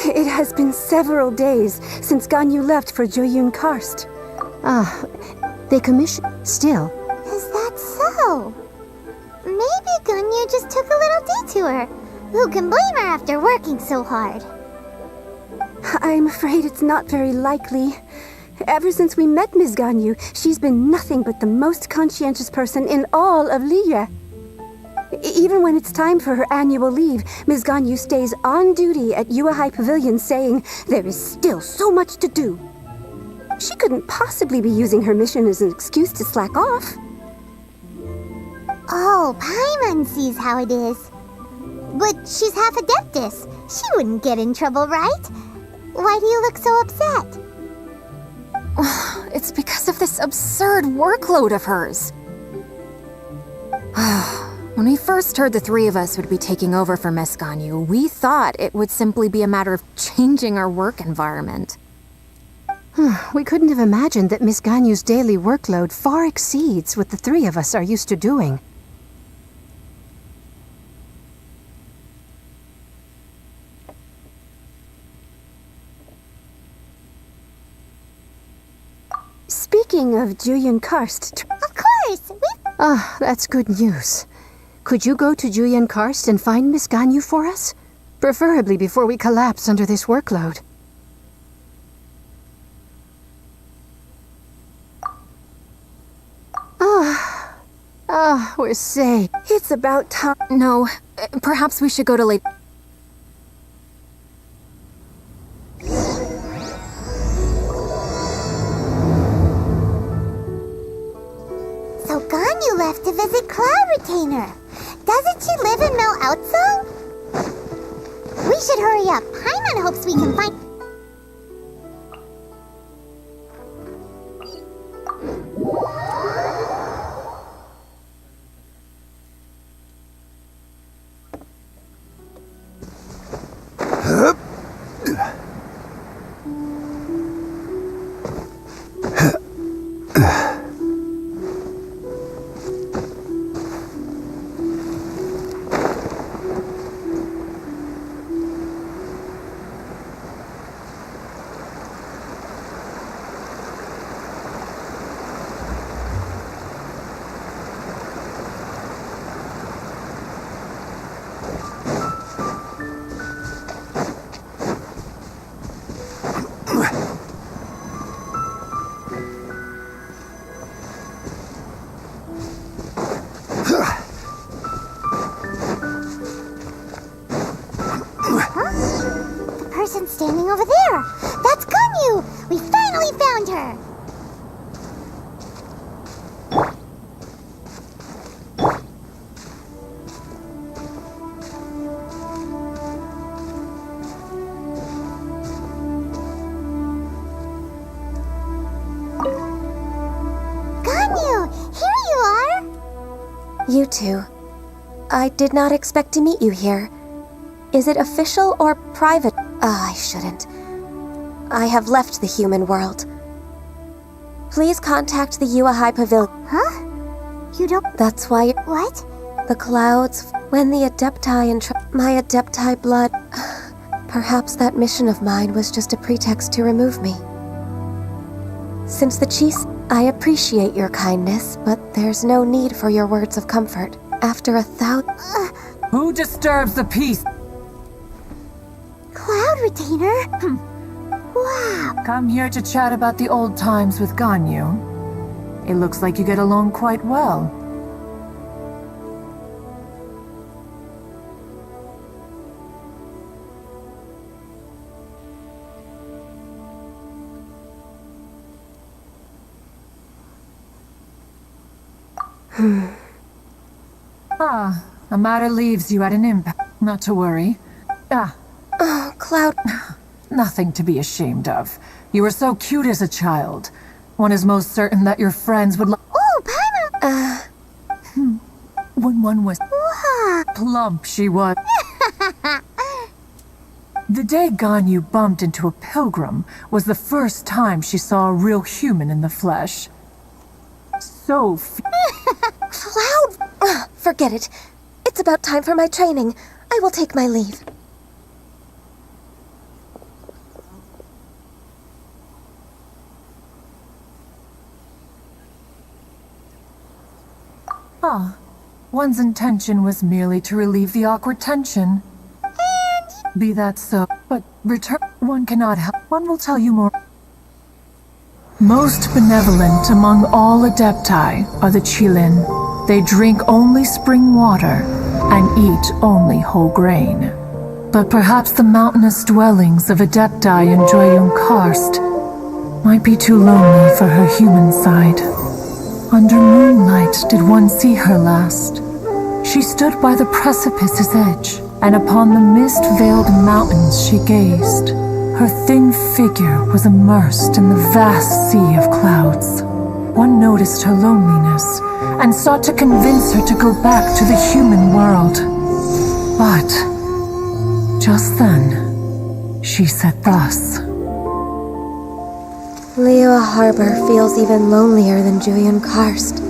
It has been several days since Ganyu left for Joyun Karst. They commissioned... Still. Is that so? Maybe Ganyu just took a little detour. Who can blame her after working so hard? I'm afraid it's not very likely. Ever since we met Ms. Ganyu, she's been nothing but the most conscientious person in all of Liyue. Even when it's time for her annual leave, Ms. Ganyu stays on duty at Yuehai Pavilion saying there is still so much to do. She couldn't possibly be using her mission as an excuse to slack off. Oh, Paimon sees how it is. But she's half Adeptus. She wouldn't get in trouble, right? Why do you look so upset? It's because of this absurd workload of hers. When we first heard the three of us would be taking over for Miss Ganyu, we thought it would simply be a matter of changing our work environment. We couldn't have imagined that Miss Ganyu's daily workload far exceeds what the three of us are used to doing. Speaking of Julian Karst... Of course! That's good news. Could you go to Julian Karst and find Miss Ganyu for us? Preferably before we collapse under this workload. We're safe. It's about time. No, perhaps we should go to late... So Ganyu left to visit Cloud Retainer. Doesn't she live in Mel Outsong? We should hurry up. Paimon hopes we can find... standing over there. That's Ganyu! We finally found her! Ganyu! Here you are! You two. I did not expect to meet you here. Is it official or private? I shouldn't. I have left the human world. Please contact the Yuehai Pavilion. Huh? You don't... That's why... What? The clouds, when the Adepti and my Adepti blood... Perhaps that mission of mine was just a pretext to remove me. Since the chiefs... I appreciate your kindness, but there's no need for your words of comfort. After 1,000... Who disturbs the peace? Cloud Retainer? Wow. Come here to chat about the old times with Ganyu. It looks like you get along quite well. A matter leaves you at an impasse. Not to worry. Cloud... Nothing to be ashamed of. You were so cute as a child. One is most certain that your friends would Oh, Paimon! When one was... Wow. Plump, she was. The day Ganyu bumped into a pilgrim was the first time she saw a real human in the flesh. So Cloud! Ugh, forget it. It's about time for my training. I will take my leave. Ah, one's intention was merely to relieve the awkward tension. Be that so, but return. One cannot help. One will tell you more. Most benevolent among all Adepti are the Qilin. They drink only spring water and eat only whole grain. But perhaps the mountainous dwellings of Adepti in Joyun Karst might be too lonely for her human side. Under moonlight did one see her last. She stood by the precipice's edge, and upon the mist-veiled mountains she gazed. Her thin figure was immersed in the vast sea of clouds. One noticed her loneliness, and sought to convince her to go back to the human world. But, just then, she said thus. Liyue Harbor feels even lonelier than Joyun Karst.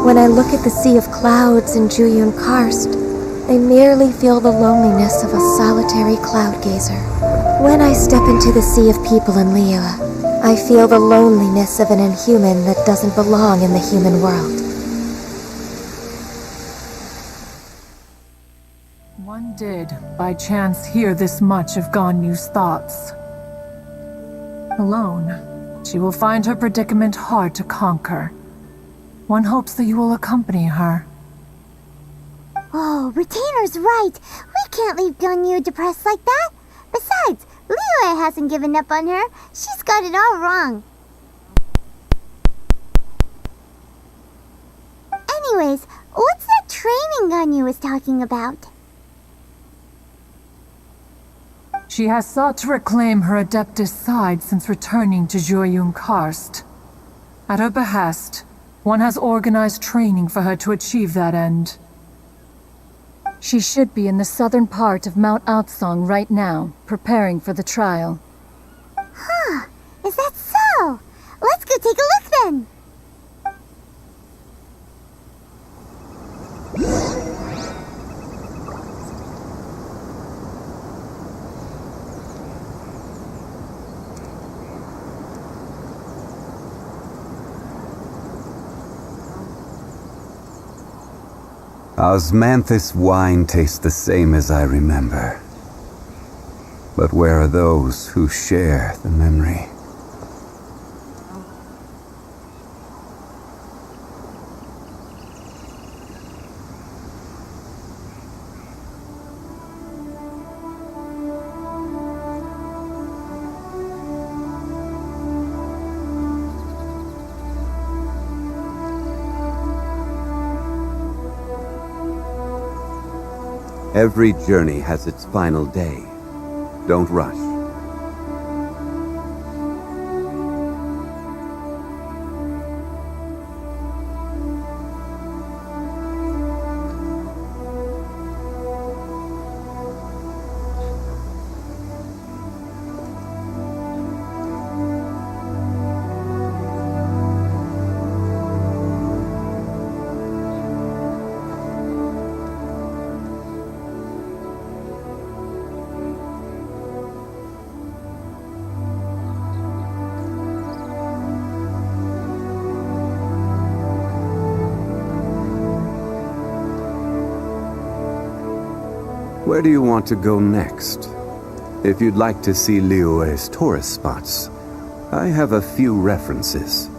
When I look at the sea of clouds in Joyun Karst, I merely feel the loneliness of a solitary cloud gazer. When I step into the sea of people in Liyue, I feel the loneliness of an inhuman that doesn't belong in the human world. One did, by chance, hear this much of Ganyu's thoughts. Alone, she will find her predicament hard to conquer. One hopes that you will accompany her. Oh, Retainer's right. We can't leave Ganyu depressed like that. Besides, Liyue hasn't given up on her. She's got it all wrong. Anyways, what's that training Ganyu was talking about? She has sought to reclaim her Adeptus side since returning to Joyun Karst. At her behest, one has organized training for her to achieve that end. She should be in the southern part of Mount Aotsong right now, preparing for the trial. Huh, is that so? Let's go take a look then. Osmanthus wine tastes the same as I remember. But where are those who share the memory? Every journey has its final day. Don't rush. Where do you want to go next? If you'd like to see Liyue's tourist spots, I have a few references.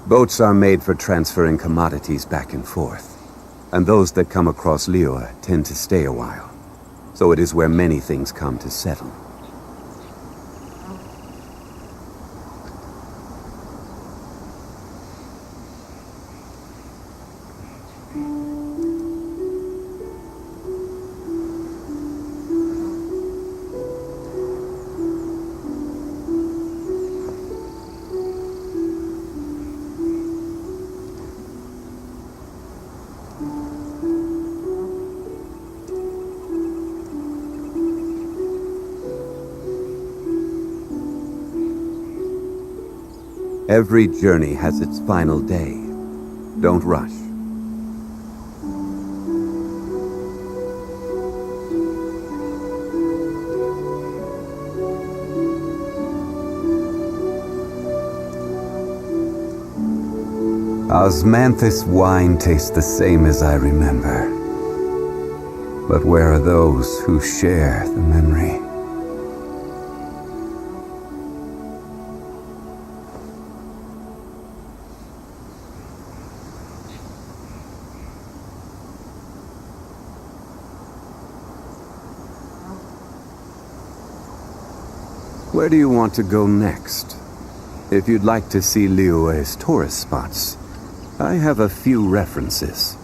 Boats are made for transferring commodities back and forth, and those that come across Liyue tend to stay a while, so it is where many things come to settle. Every journey has its final day. Don't rush. Osmanthus wine tastes the same as I remember. But where are those who share the memory? Where do you want to go next? If you'd like to see Liyue's tourist spots, I have a few references.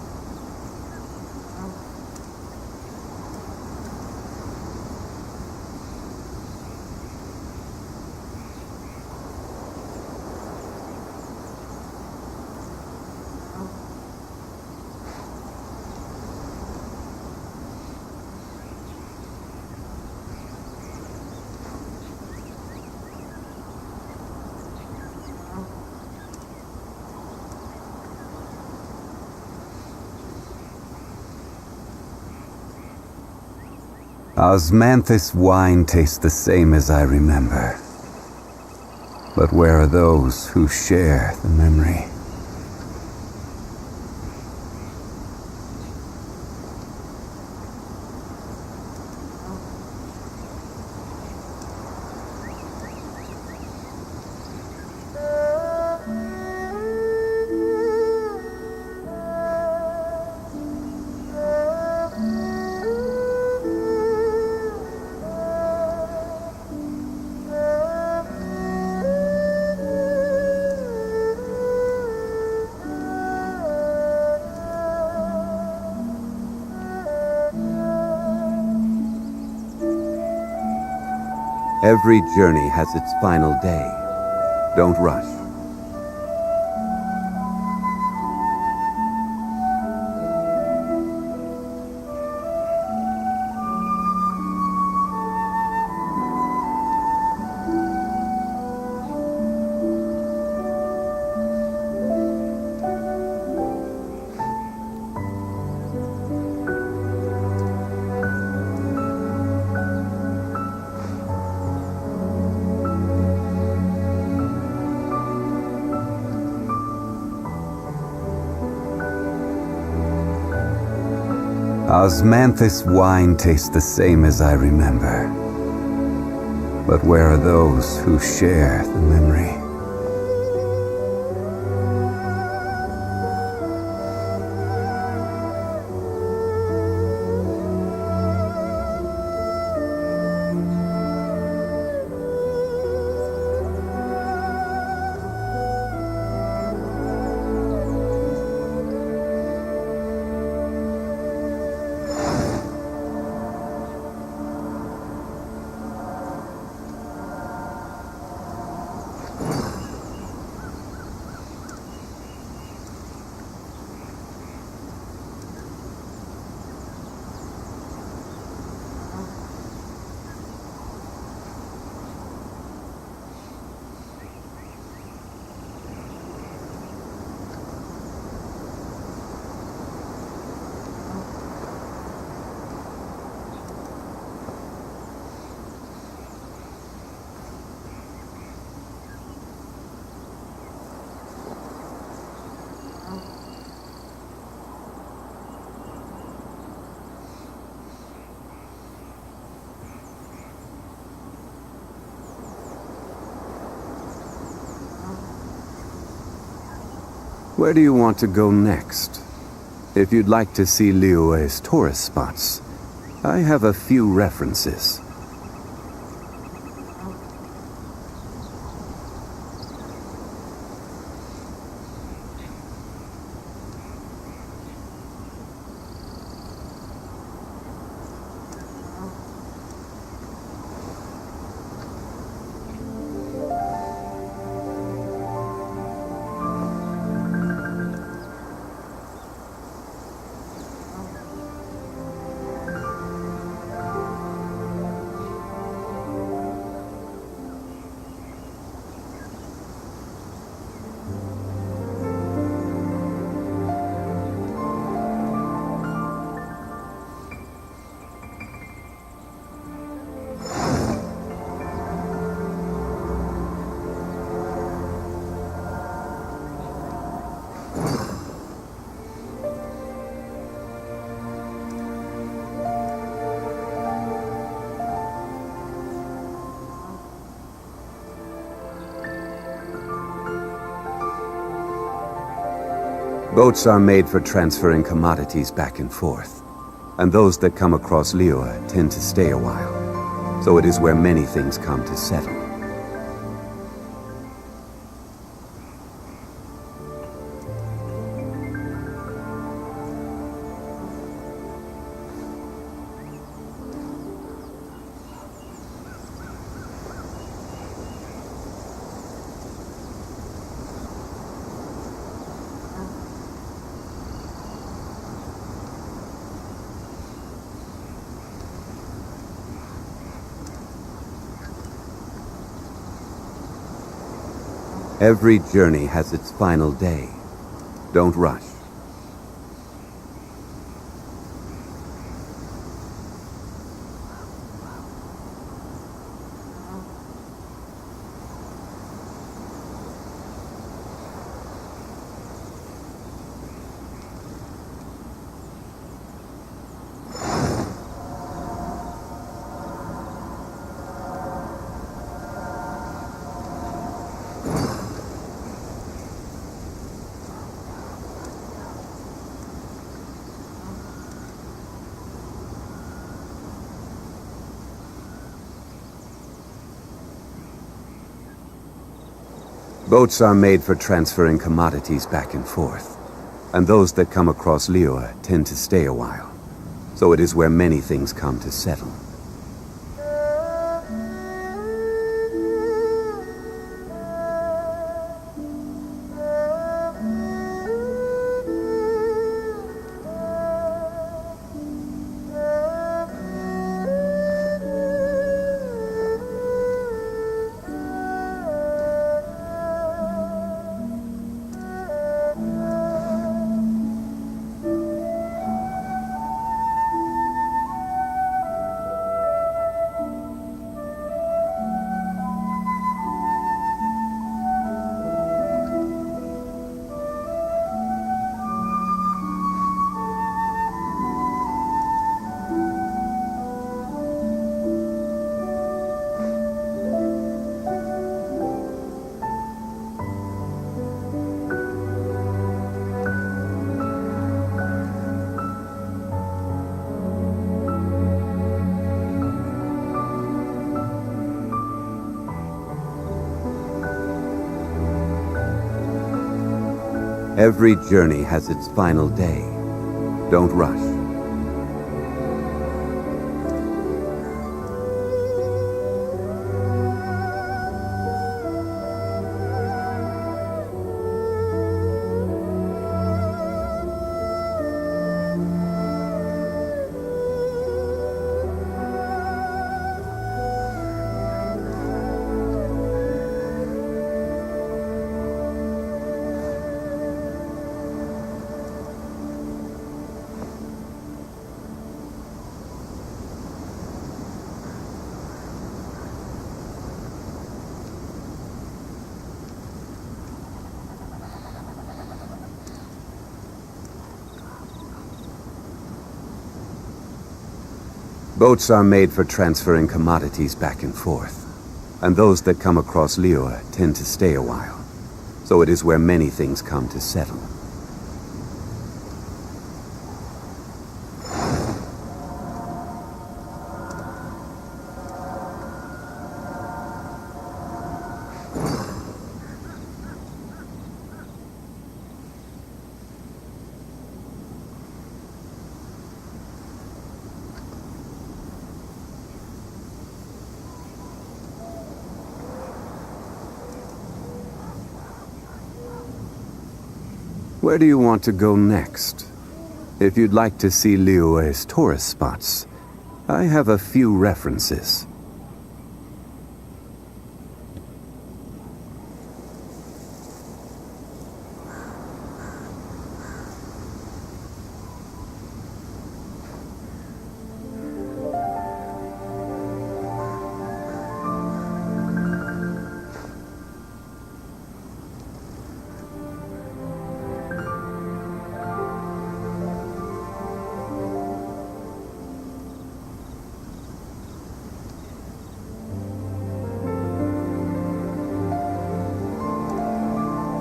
Osmanthus wine tastes the same as I remember. But where are those who share the memory? Every journey has its final day. Don't rush. Osmanthus wine tastes the same as I remember. But where are those who share the memory? Where do you want to go next? If you'd like to see Liyue's tourist spots, I have a few references. Boats are made for transferring commodities back and forth, and those that come across Liyue tend to stay a while, so it is where many things come to settle. Every journey has its final day. Don't rush. Boats are made for transferring commodities back and forth, and those that come across Liyue tend to stay a while, so it is where many things come to settle. Every journey has its final day. Don't rush. Boats are made for transferring commodities back and forth, and those that come across Liyue tend to stay a while, so it is where many things come to settle. Where do you want to go next? If you'd like to see Liyue's tourist spots, I have a few references.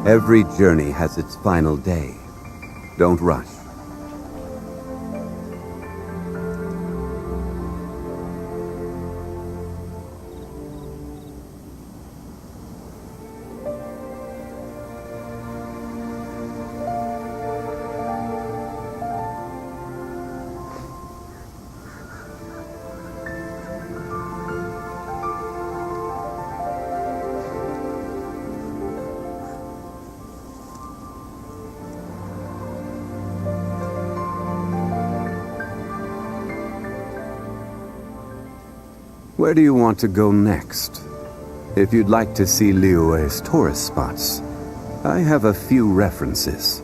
Every journey has its final day. Don't rush. Where do you want to go next? If you'd like to see Liyue's tourist spots, I have a few references.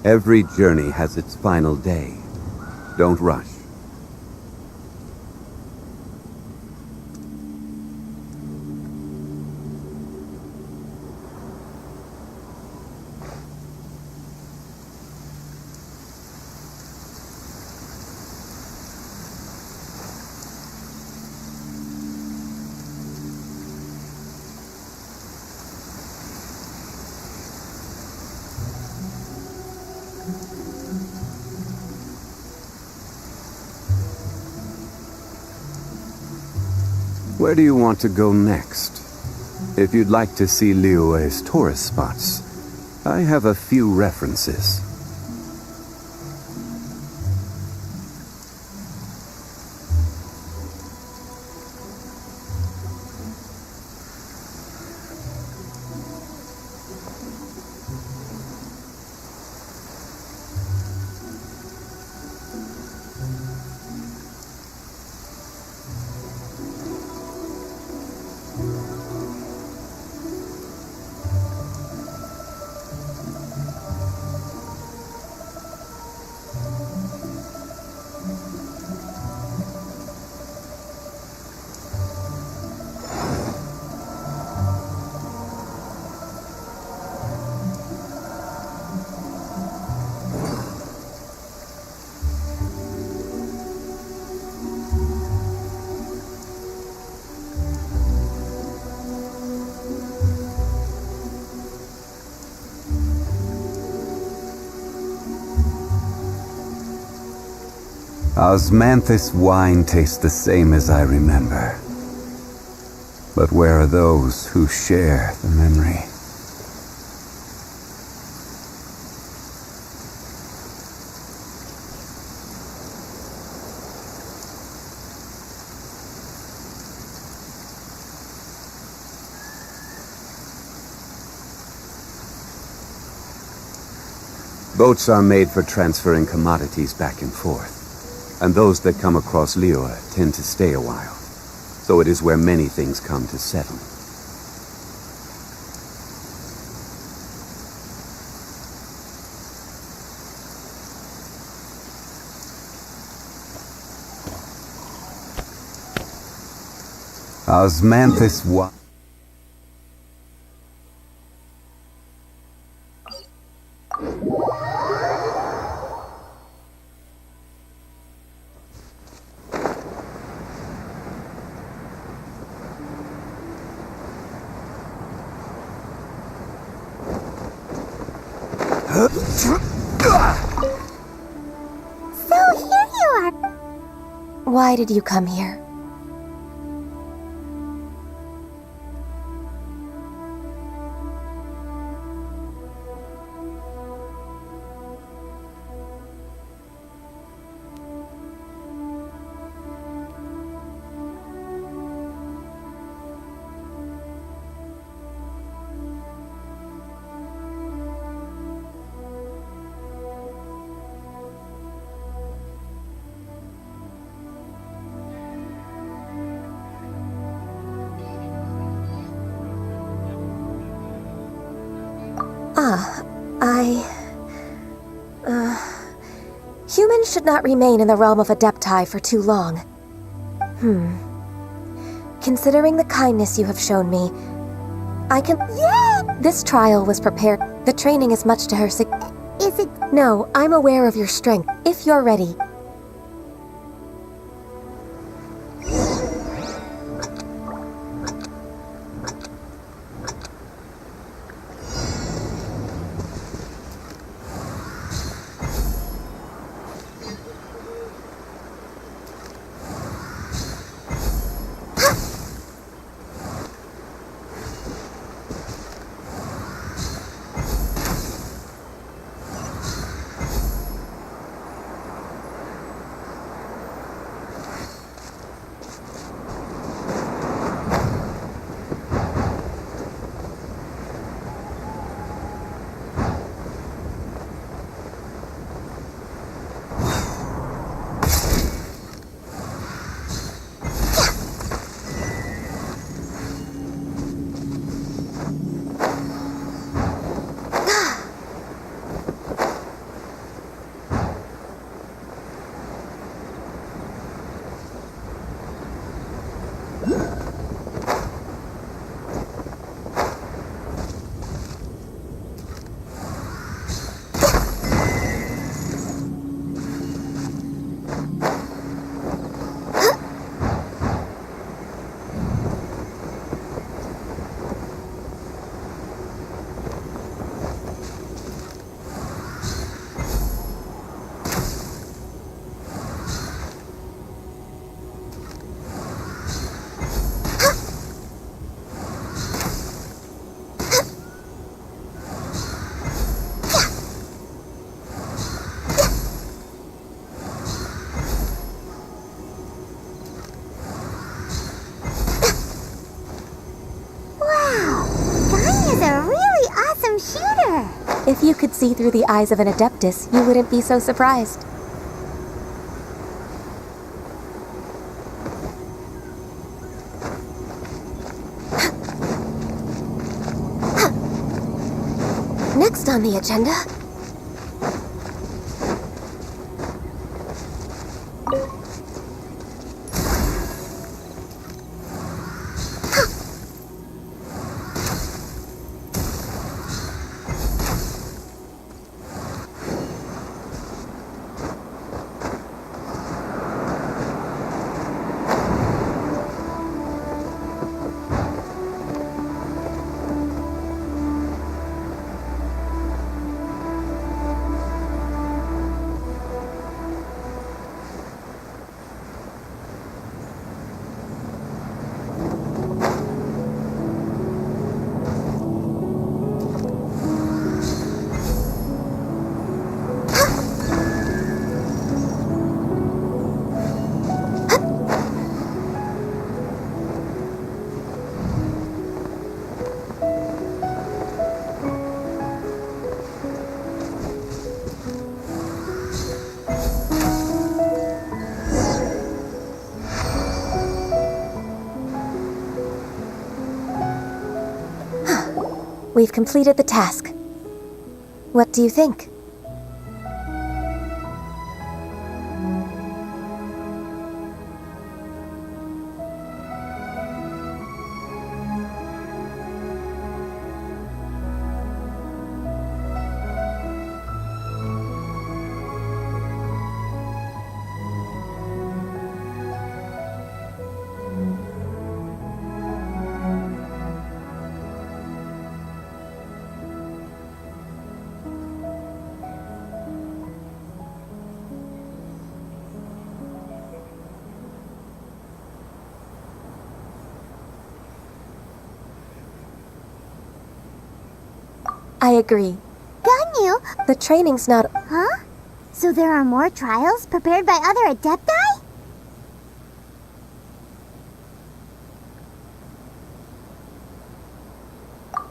Every journey has its final day. Don't rush. Where do you want to go next? If you'd like to see Liyue's tourist spots, I have a few references. Osmanthus wine tastes the same as I remember. But where are those who share the memory? Boats are made for transferring commodities back and forth. and those that come across Liyue tend to stay a while. So it is where many things come to settle. Osmanthus wa... So here you are. Why did you come here? Humans should not remain in the realm of Adepti for too long. Considering the kindness you have shown me, I can... Yeah! This trial was prepared. The training is much to her Is it... No, I'm aware of your strength. If you're ready. If you could see through the eyes of an Adeptus, you wouldn't be so surprised. Next on the agenda... We've completed the task. What do you think? I agree. Ganyu? The training's not... Huh? So there are more trials prepared by other Adepti?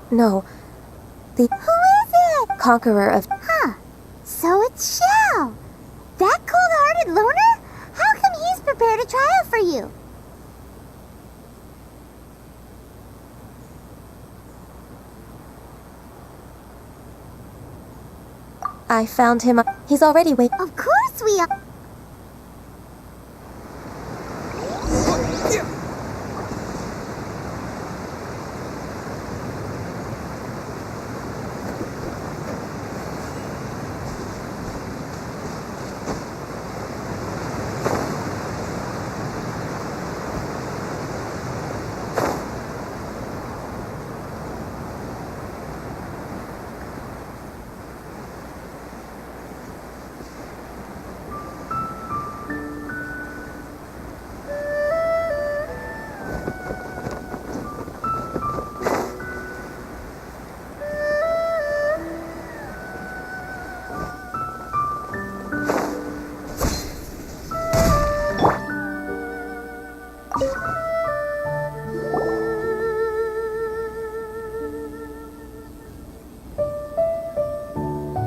No. The... Who is it? Conqueror of... Huh. So it's Xiao. That cold-hearted loner? How come he's prepared a trial for you? I found him... He's already wait... Of course we are...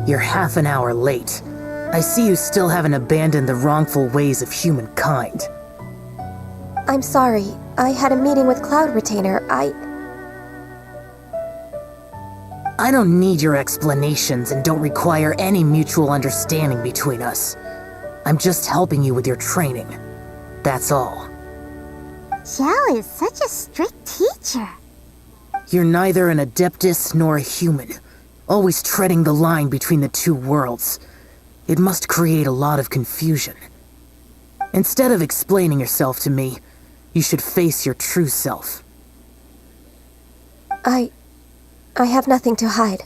You're half an hour late. I see you still haven't abandoned the wrongful ways of humankind. I'm sorry. I had a meeting with Cloud Retainer. I don't need your explanations and don't require any mutual understanding between us. I'm just helping you with your training. That's all. Xiao is such a strict teacher. You're neither an Adeptus nor a human, always treading the line between the two worlds. It must create a lot of confusion. Instead of explaining yourself to me, you should face your true self. I have nothing to hide.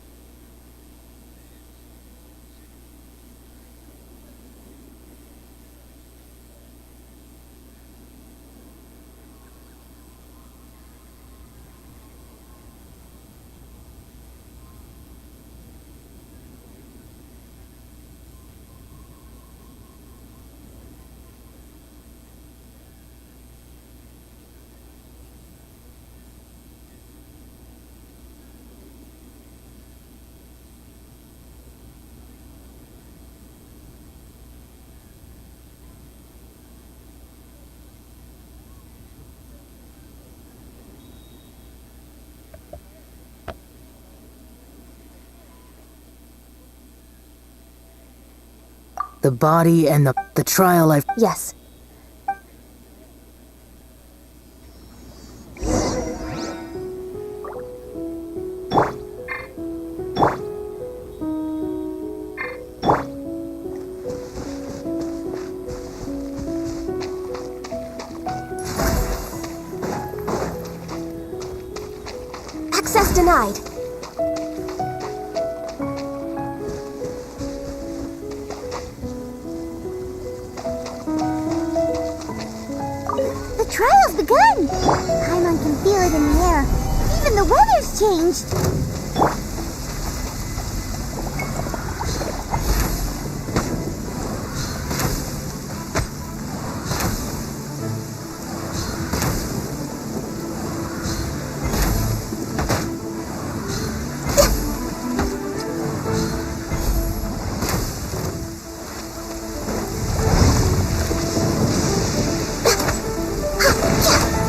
The body and the trial I've... Yes. Access denied. The trial's begun! Paimon can feel it in the air. Even the weather's changed.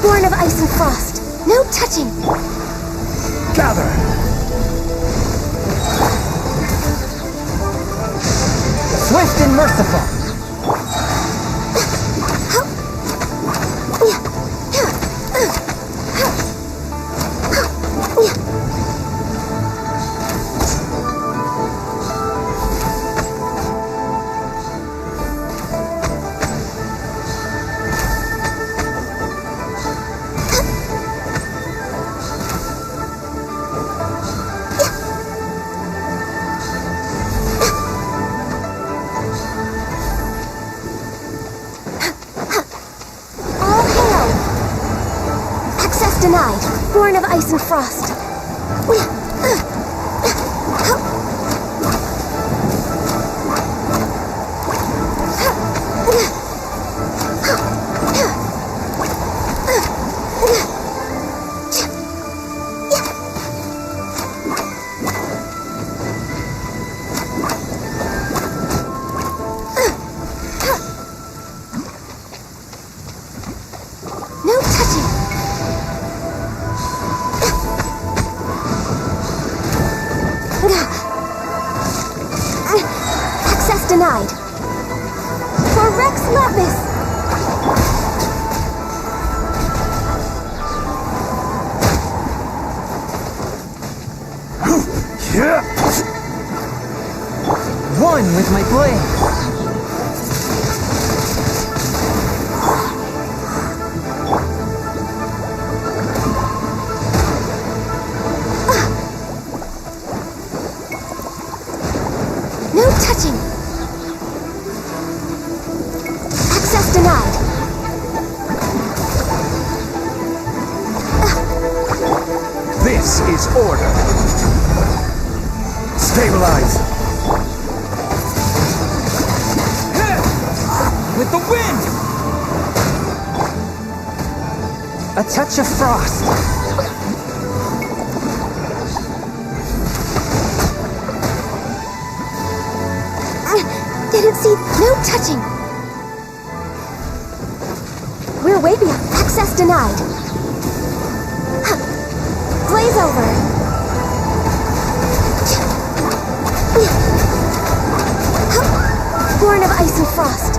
Born of ice and frost. No touching. Gather! merciful! Denied. Born of ice and frost. No touching. Access denied. For Rex Lapis! One with my blade! No touching. Access denied. This is order. Stabilize. With the wind! A touch of frost. Didn't see. No touching. We're way beyond. Access denied. Glaze over. Born of ice and frost.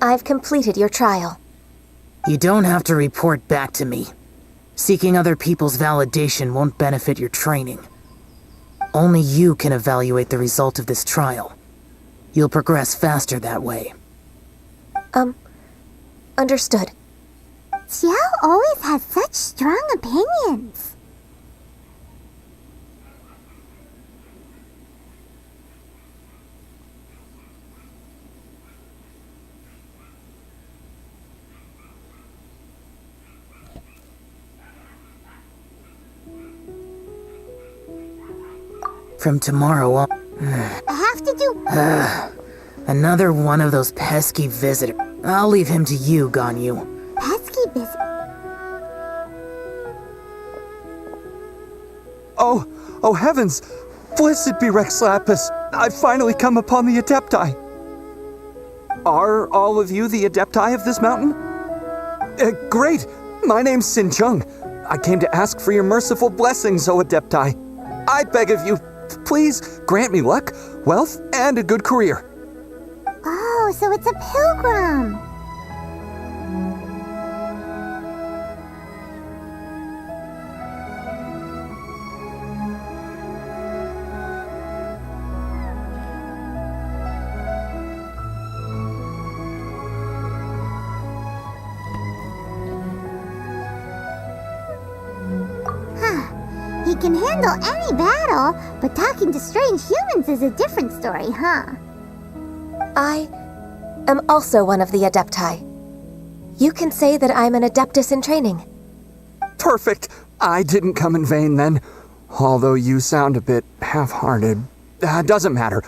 I've completed your trial. You don't have to report back to me. Seeking other people's validation won't benefit your training. Only you can evaluate the result of this trial. You'll progress faster that way. Understood. Xiao always has such strong opinions. From tomorrow on... I have to do... Another one of those pesky visitors. I'll leave him to you, Ganyu. Pesky busy. Oh heavens! Blessed be Rex Lapis! I've finally come upon the Adepti! Are all of you the Adepti of this mountain? Great! My name's Sin Chung. I came to ask for your merciful blessings, O Adepti. I beg of you, please grant me luck, wealth, and a good career. Oh, so it's a pilgrim. He can handle any battle, but talking to strange humans is a different story, huh? I am also one of the Adepti. You can say that I'm an Adeptus in training. Perfect! I didn't come in vain then. Although you sound a bit half-hearted. Doesn't matter.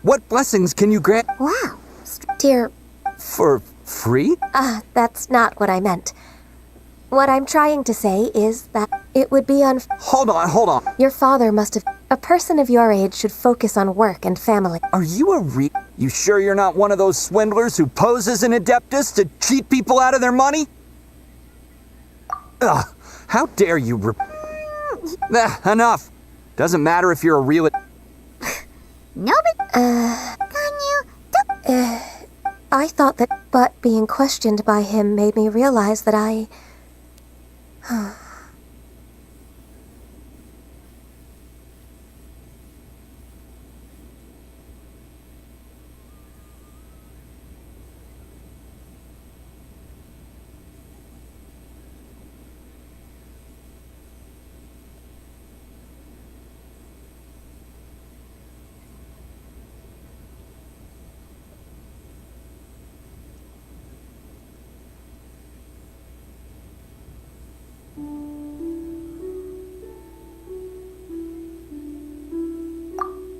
What blessings can you grant? Wow. Dear... For free? That's not what I meant. What I'm trying to say is that it would be Hold on. Your father must have... A person of your age should focus on work and family. Are you You sure you're not one of those swindlers who poses an Adeptus to cheat people out of their money? Ugh, how dare you enough. Doesn't matter if you're a real... No, but... Ganyu, I thought that... But being questioned by him made me realize that I...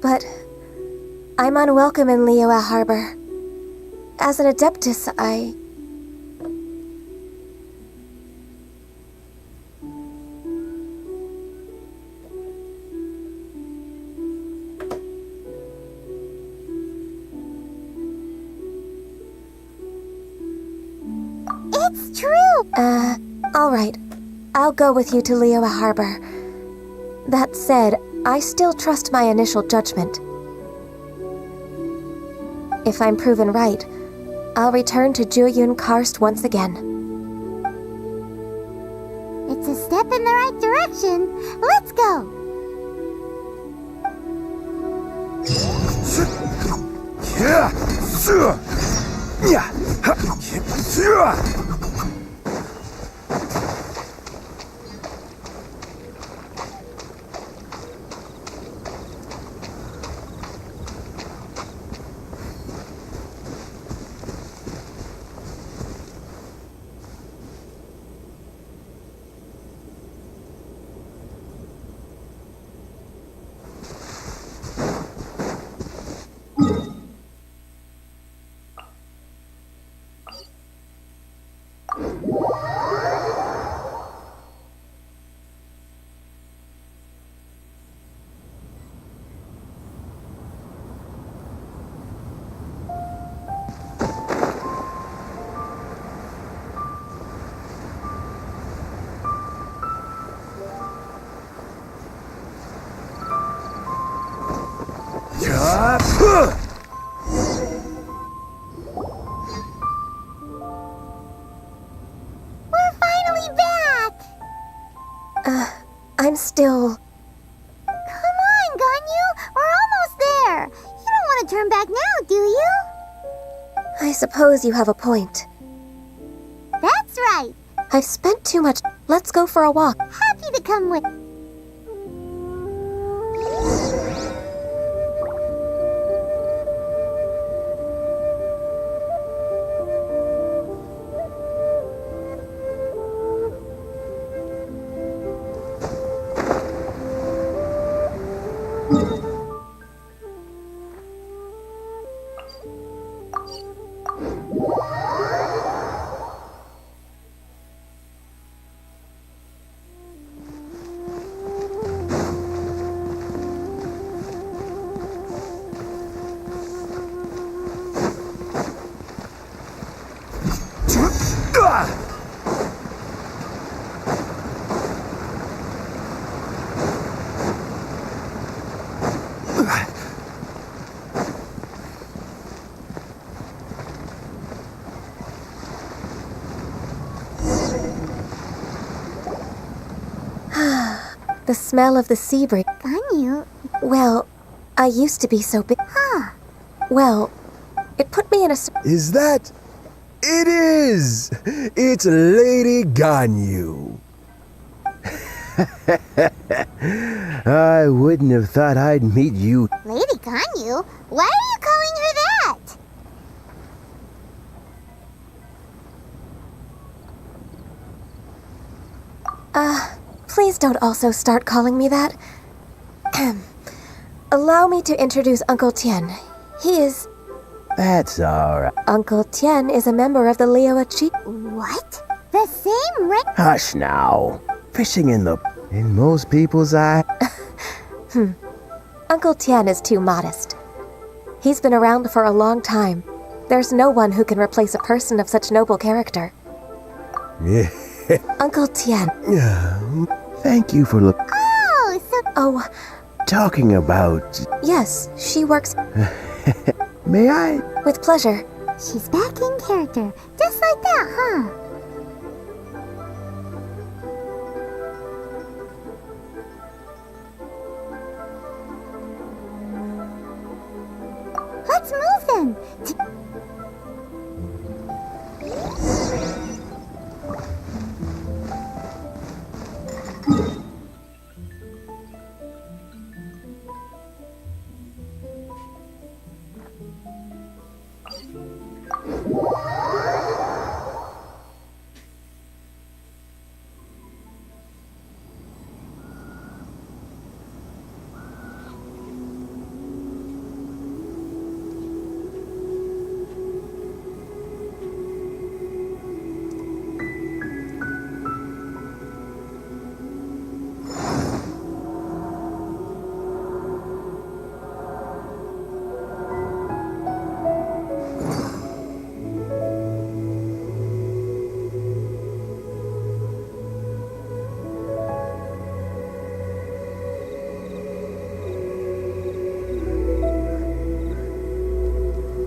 But I'm unwelcome in Liyue Harbor. As an Adeptus, I... It's true! All right. I'll go with you to Liyue Harbor. That said, I still trust my initial judgment. If I'm proven right, I'll return to Juyun Karst once again. It's a step in the right direction. Let's go! We're finally back! I'm still... Come on, Ganyu! We're almost there! You don't want to turn back now, do you? I suppose you have a point. That's right! I've spent too much... Let's go for a walk. Happy to come with... The smell of the sea breeze. Ganyu? Well, I used to be so big. Huh. Well, it put me in a... Is that... It is! It's Lady Ganyu. I wouldn't have thought I'd meet you. Lady Ganyu? Why are you calling her that? Please don't also start calling me that. Allow me to introduce Uncle Tien. He is... That's alright. Uncle Tien is a member of the Liyue Chi... What? The same ring? Hush now. Fishing in most people's eye. Uncle Tien is too modest. He's been around for a long time. There's no one who can replace a person of such noble character. Yeah. Uncle Tien. Thank you for Oh, so... Oh, talking about... yes, she works... May I? With pleasure. She's back in character. Just like that, huh? Let's move then.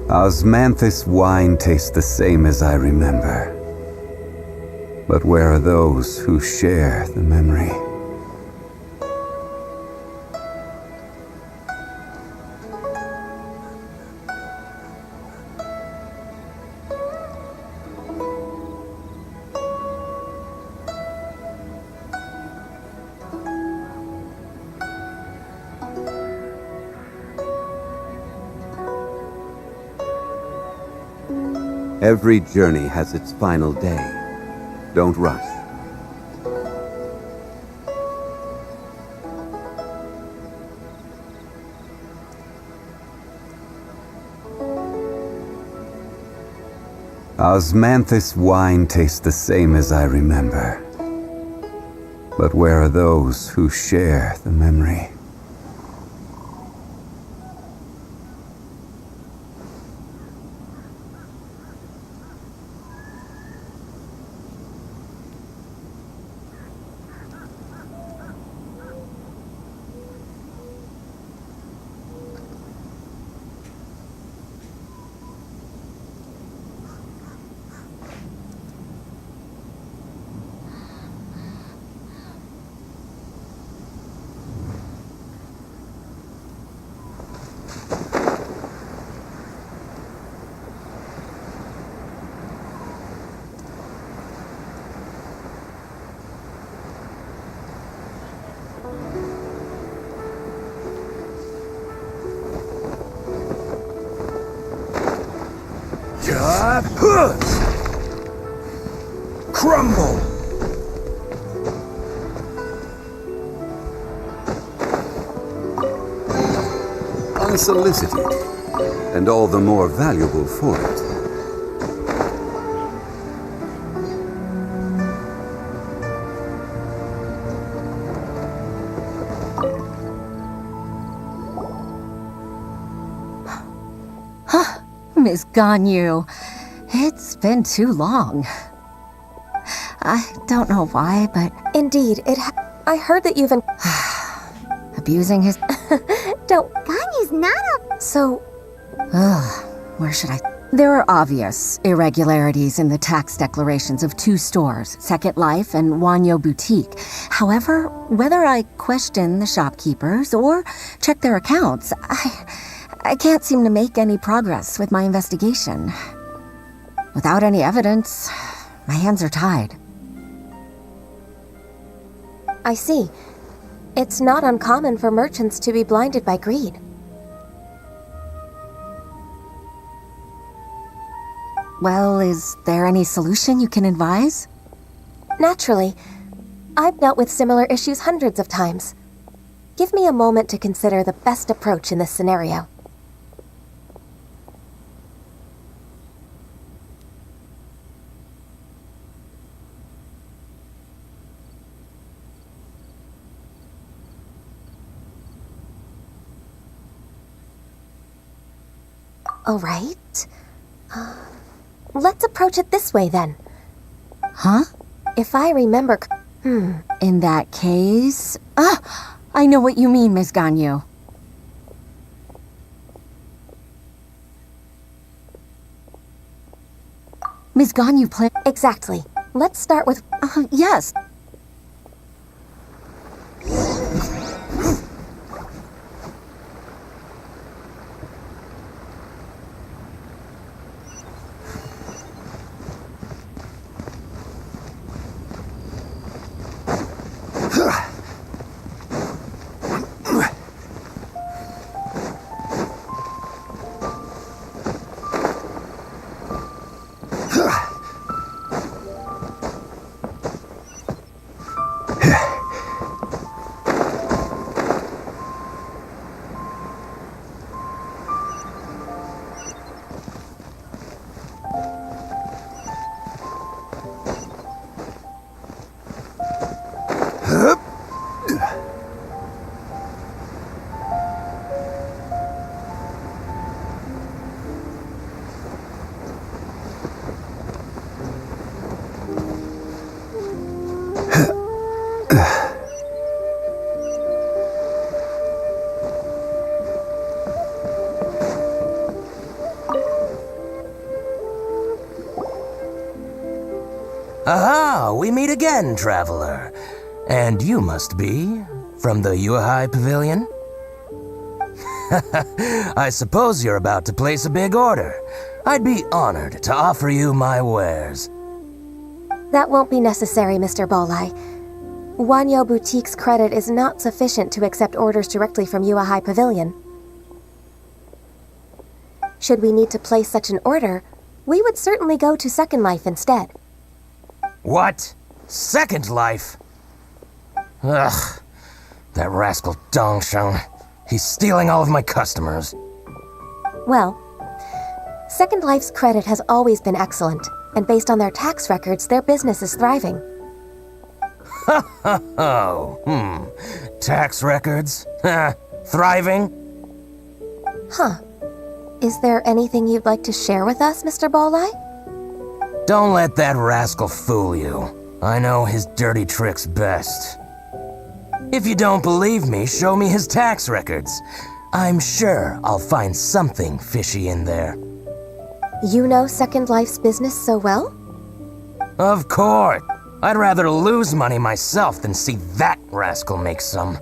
Osmanthus wine tastes the same as I remember. But where are those who share the memory? Every journey has its final day. Don't rush. Osmanthus wine tastes the same as I remember. But where are those who share the memory? Crumble! Unsolicited, and all the more valuable for it. Miss Ganyu, it's been too long. I don't know why, but... Indeed, I heard that you've been... abusing his... Don't... Ganyu's not a... So... where should I... There are obvious irregularities in the tax declarations of two stores, Second Life and Wanyo Boutique. However, whether I question the shopkeepers or check their accounts, I can't seem to make any progress with my investigation. Without any evidence, my hands are tied. I see. It's not uncommon for merchants to be blinded by greed. Well, is there any solution you can advise? Naturally. I've dealt with similar issues hundreds of times. Give me a moment to consider the best approach in this scenario. All right. Let's approach it this way then. Huh? If I remember... In that case... I know what you mean, Miss Ganyu. Miss Ganyu plan... Exactly. Let's start with... yes. Aha! We meet again, traveler. And you must be from the Yuhai Pavilion? I suppose you're about to place a big order. I'd be honored to offer you my wares. That won't be necessary, Mr. Bolai. Wanyo Boutique's credit is not sufficient to accept orders directly from Yuhai Pavilion. Should we need to place such an order, we would certainly go to Second Life instead. What? Second Life? Ugh. That rascal Dongsheng. He's stealing all of my customers. Well, Second Life's credit has always been excellent, and based on their tax records, their business is thriving. Tax records? Thriving? Huh. Is there anything you'd like to share with us, Mr. Bolai? Don't let that rascal fool you. I know his dirty tricks best. If you don't believe me, show me his tax records. I'm sure I'll find something fishy in there. You know Second Life's business so well? Of course. I'd rather lose money myself than see that rascal make some.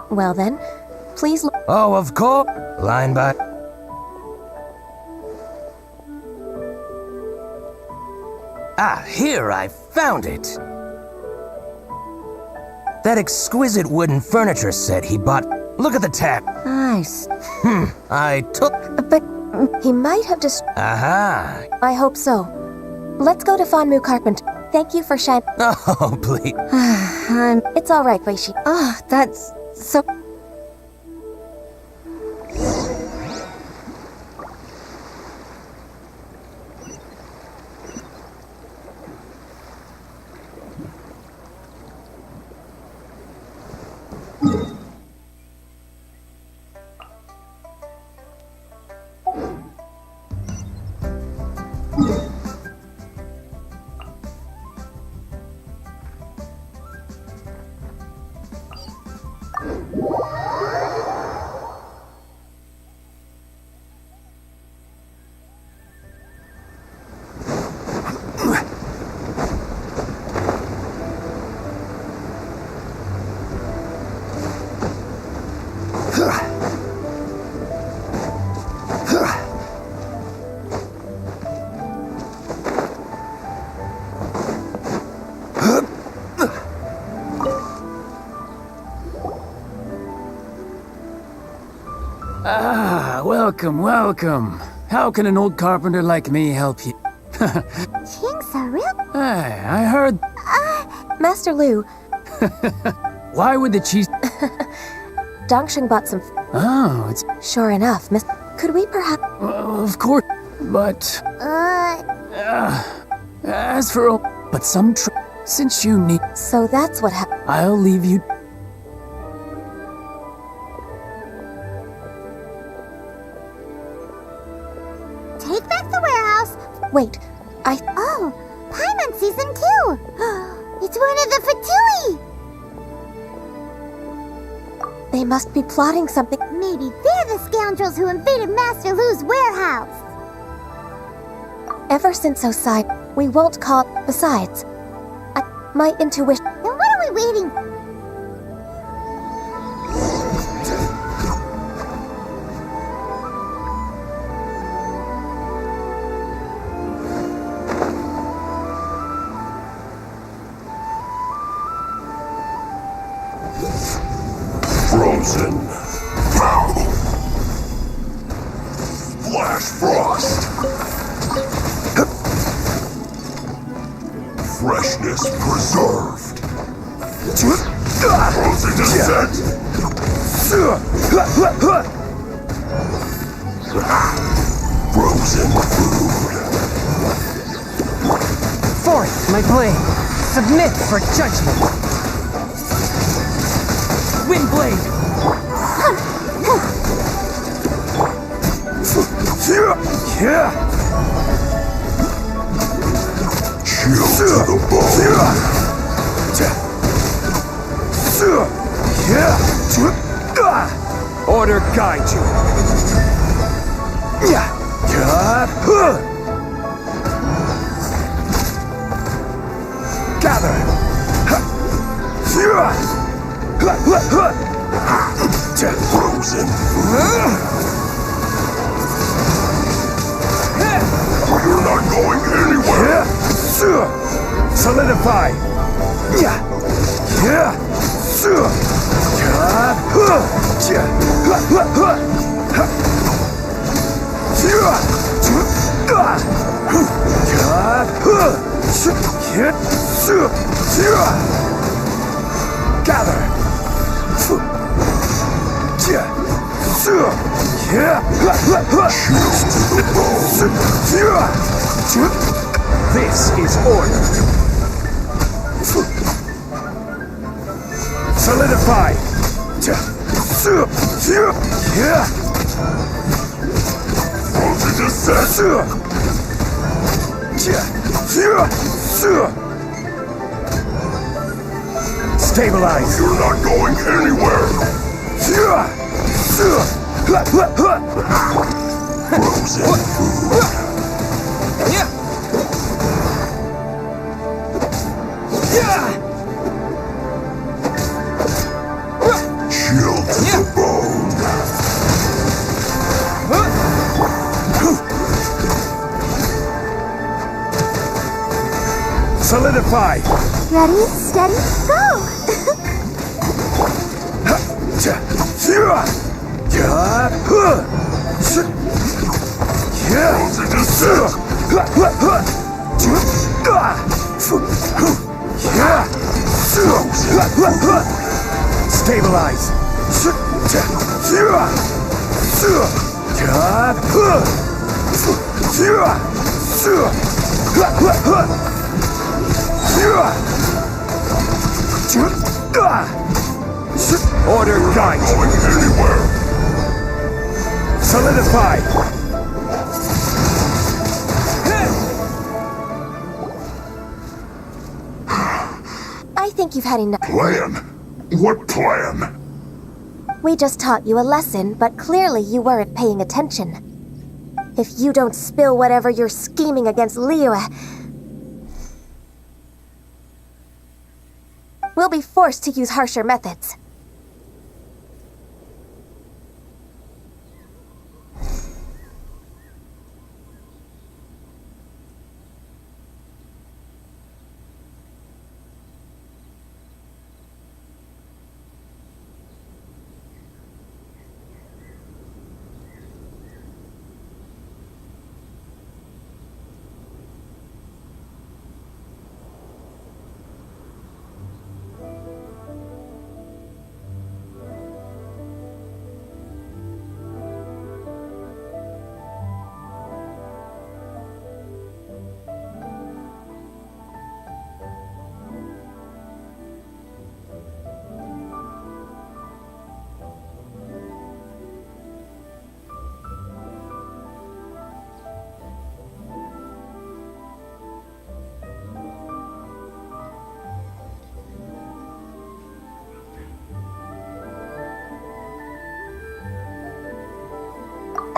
Well then, please look. Oh, of course. Line by... Ah, here, I found it. That exquisite wooden furniture set he bought. Look at the tag. Nice. I took... But he might have just... Aha. I hope so. Let's go to Fanmu Carpenter. Thank you for shining. Oh, please. It's all right, Weishi. That's so... Welcome, welcome. How can an old carpenter like me help you? Things are real. Hey, I heard... Master Lu. Why would the cheese... Dongsheng bought some... Oh, it's... Sure enough, Miss... Could we perhaps... of course, but... as for... But some since you need... So that's what happened. I'll leave you... Wait, Oh, Paimon sees them too! It's one of the Fatui! they must be plotting something. Maybe they're the scoundrels who invaded Master Lu's warehouse! Ever since Osai, we won't call. Besides, my intuition. Then what are we waiting for? Frozen. Pow! Flash frost. Freshness preserved. Frozen descent. Frozen food. Forth, my blade. Submit for judgment. Windblade. Chill to the bone. Order guide you. Gather. Frozen. You're not going anywhere. Solidify. Gather. This is order. Solidify. Frozen descent. Stabilize. You're not going anywhere. Frozen food. Chill to the bone. Solidify. Ready, steady, go! Frozen descent. Stabilize. Order guide. Going anywhere. Solidify. I think you've had enough. Plan? What plan? We just taught you a lesson, but clearly you weren't paying attention. If you don't spill whatever you're scheming against Liyue, we'll be forced to use harsher methods.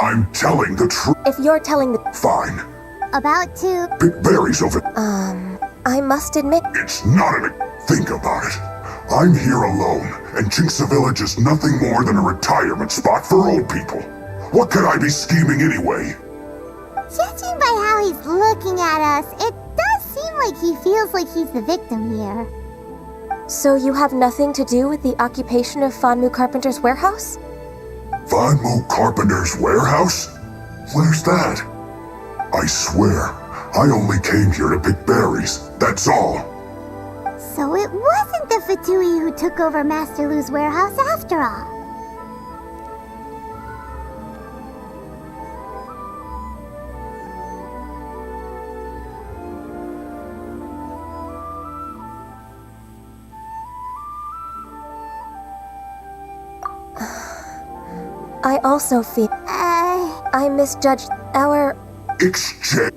I'm telling the truth. If you're telling the... Fine. About to... Pick berries over... I must admit... It's not an... Think about it. I'm here alone, and Chinxa Village is nothing more than a retirement spot for old people. What could I be scheming anyway? Judging by how he's looking at us, it does seem like he feels like he's the victim here. So you have nothing to do with the occupation of Fanmu Carpenter's warehouse? Fanmu Carpenter's warehouse? Where's that? I swear, I only came here to pick berries, that's all. So it wasn't the Fatui who took over Master Lu's warehouse after all. I also feel... I misjudged our... Exchange...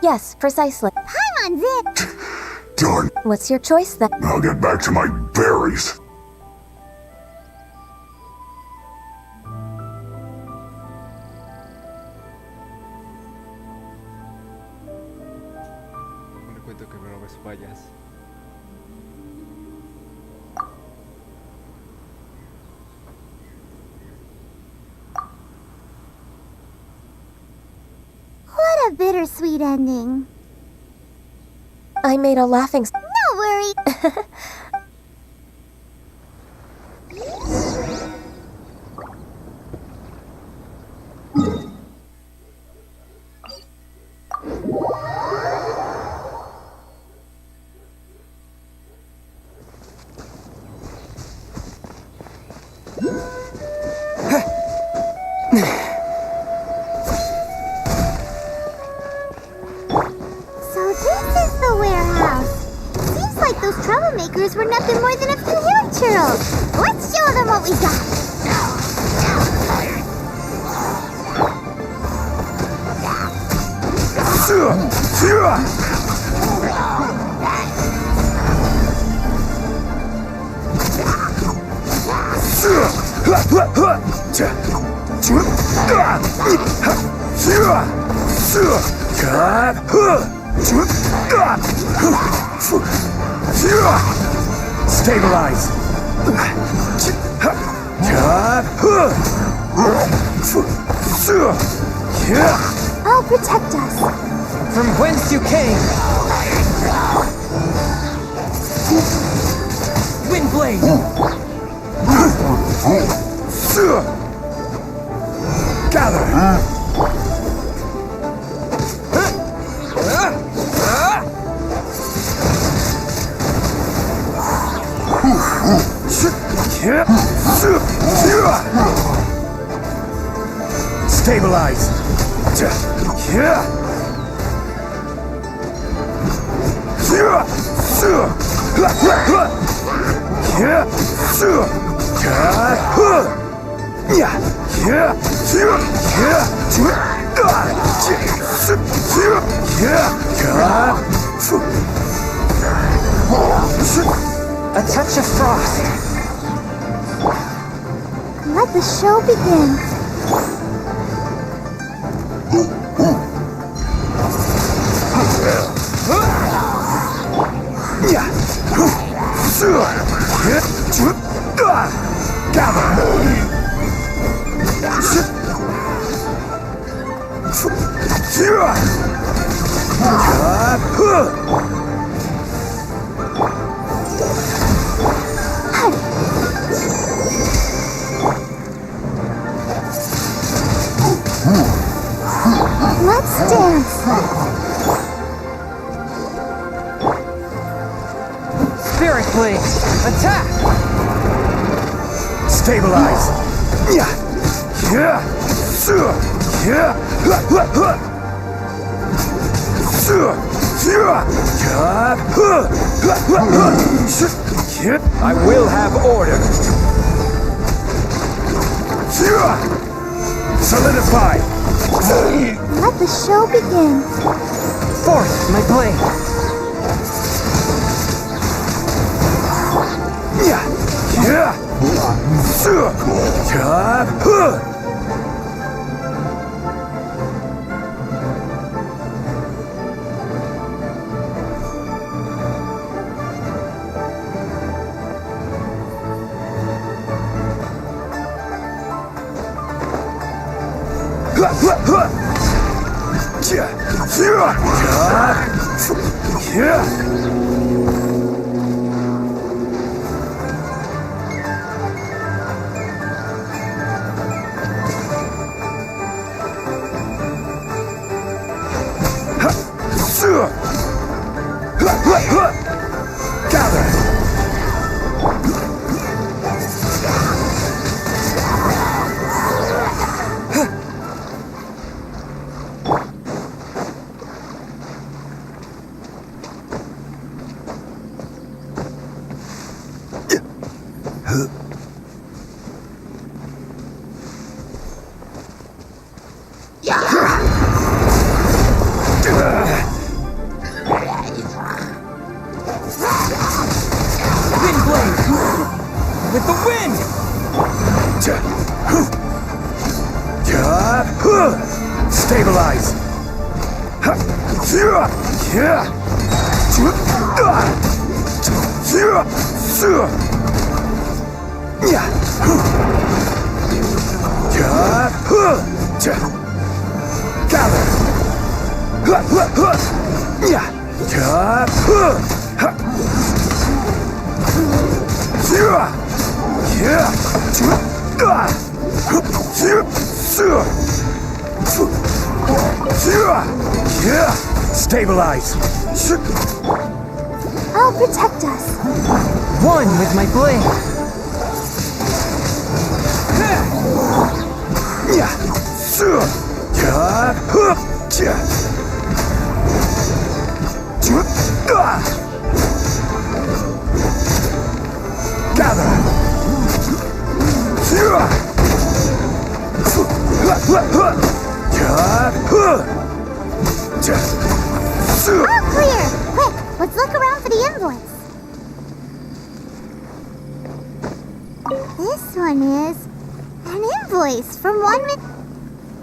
Yes, precisely. Paimon's it! Darn. What's your choice then? I'll get back to my berries. Le cuento que me robes fallas. What a bittersweet ending. I made a laughing... No worry. Troublemakers were nothing more than a few hill churls. Let's show them what we got. Stabilize. I'll protect us. From whence you came. Windblade. Gather. Stabilize. A touch of frost. Let the show begin. Let's dance. Spirit Blade, attack! Stabilize. I will have order. Solidify. Let the show begin. Forth, my blade. With the wind! Stabilize! Stabilize! I'll protect us. One with my blade. All clear! Quick, let's look around for the invoice. This one is an invoice from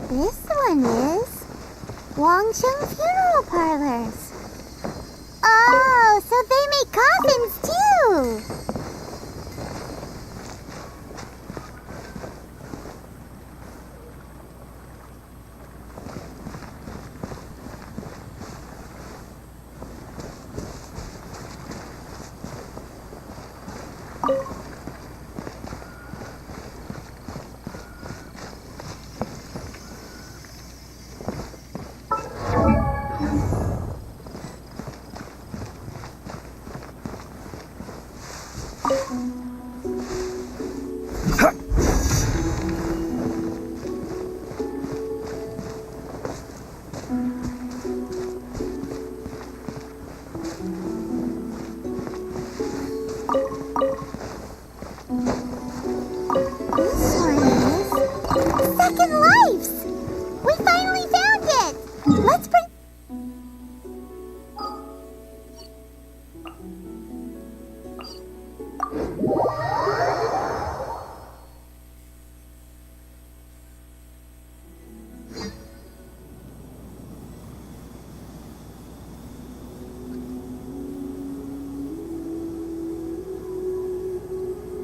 This one is Wangcheng Funeral Parlors. Oh, so they make coffins too! Second Lives! We finally found it! Let's bring...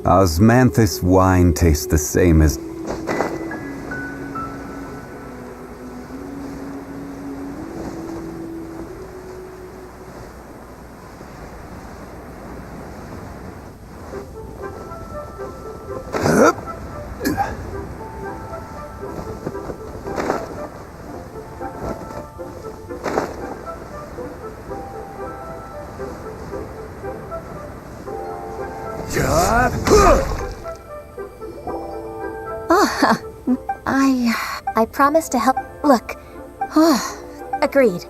Osmanthus wine tastes the same as... I promise to help. Look. Agreed.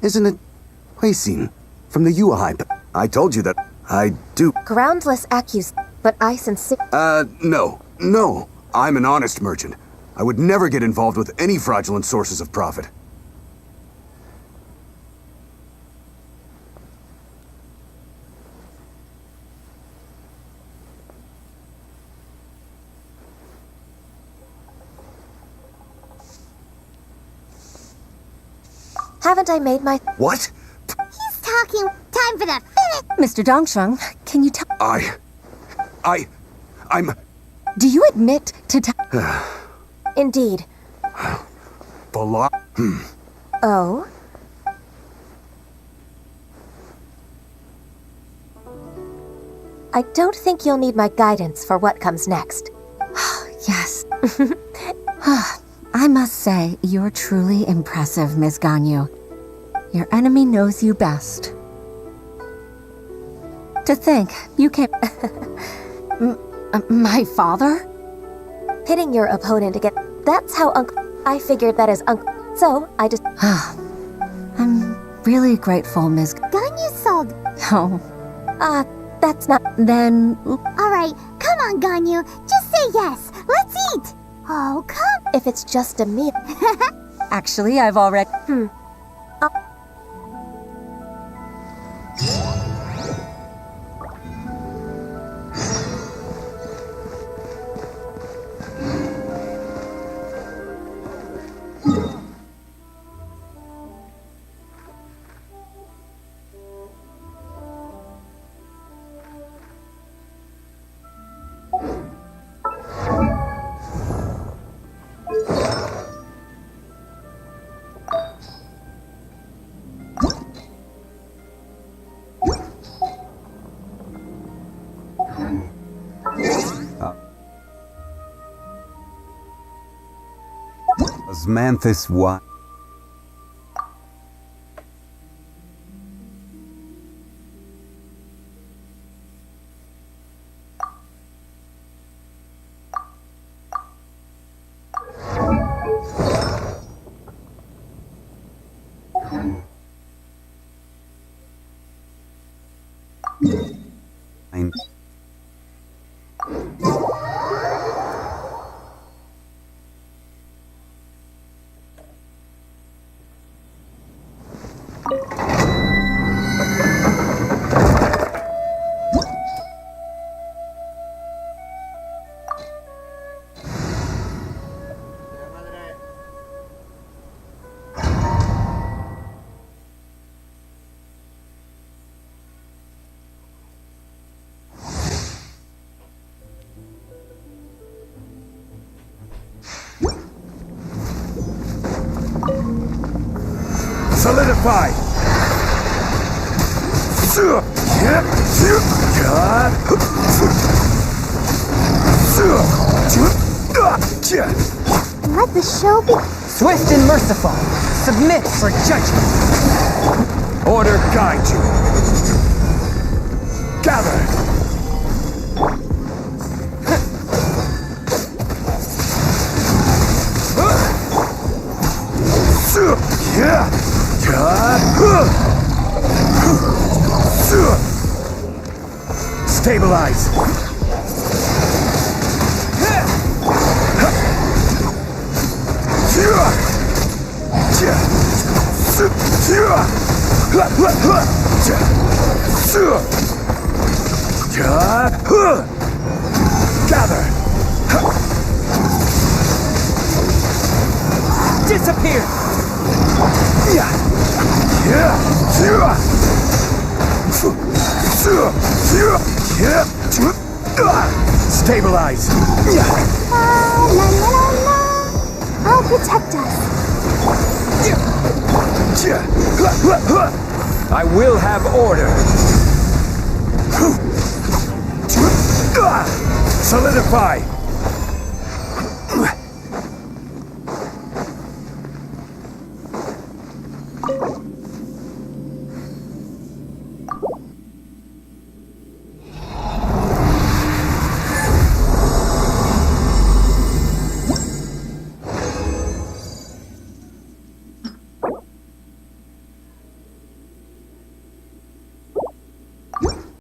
Isn't it Huixing from the Yuehai? I told you that I do. Groundless but I No. No. I'm an honest merchant. I would never get involved with any fraudulent sources of profit. Haven't I made my... What? He's talking. Time for the finish. Mr. Dongsheng, can you tell... I'm... Do you admit to Indeed. Oh? I don't think you'll need my guidance for what comes next. Yes. I must say, you're truly impressive, Ms. Ganyu. Your enemy knows you best. To think, you came... my father? Pitting your opponent again. That's how Uncle... I figured that as Uncle... So, I just... I'm really grateful, Ms. Ganyu sold. Oh. That's not... Then... Alright, come on, Ganyu. Just say yes. Let's eat. Oh, come. If it's just a meal... Actually, I've already... Osmanthus what? Solidify! Let the show be... Swift and merciful. Submit for judgment. Order guide you. Gather! Stabilize! Gather! Disappear! Stabilize! La la la la. I'll protect us. I will have order. Solidify!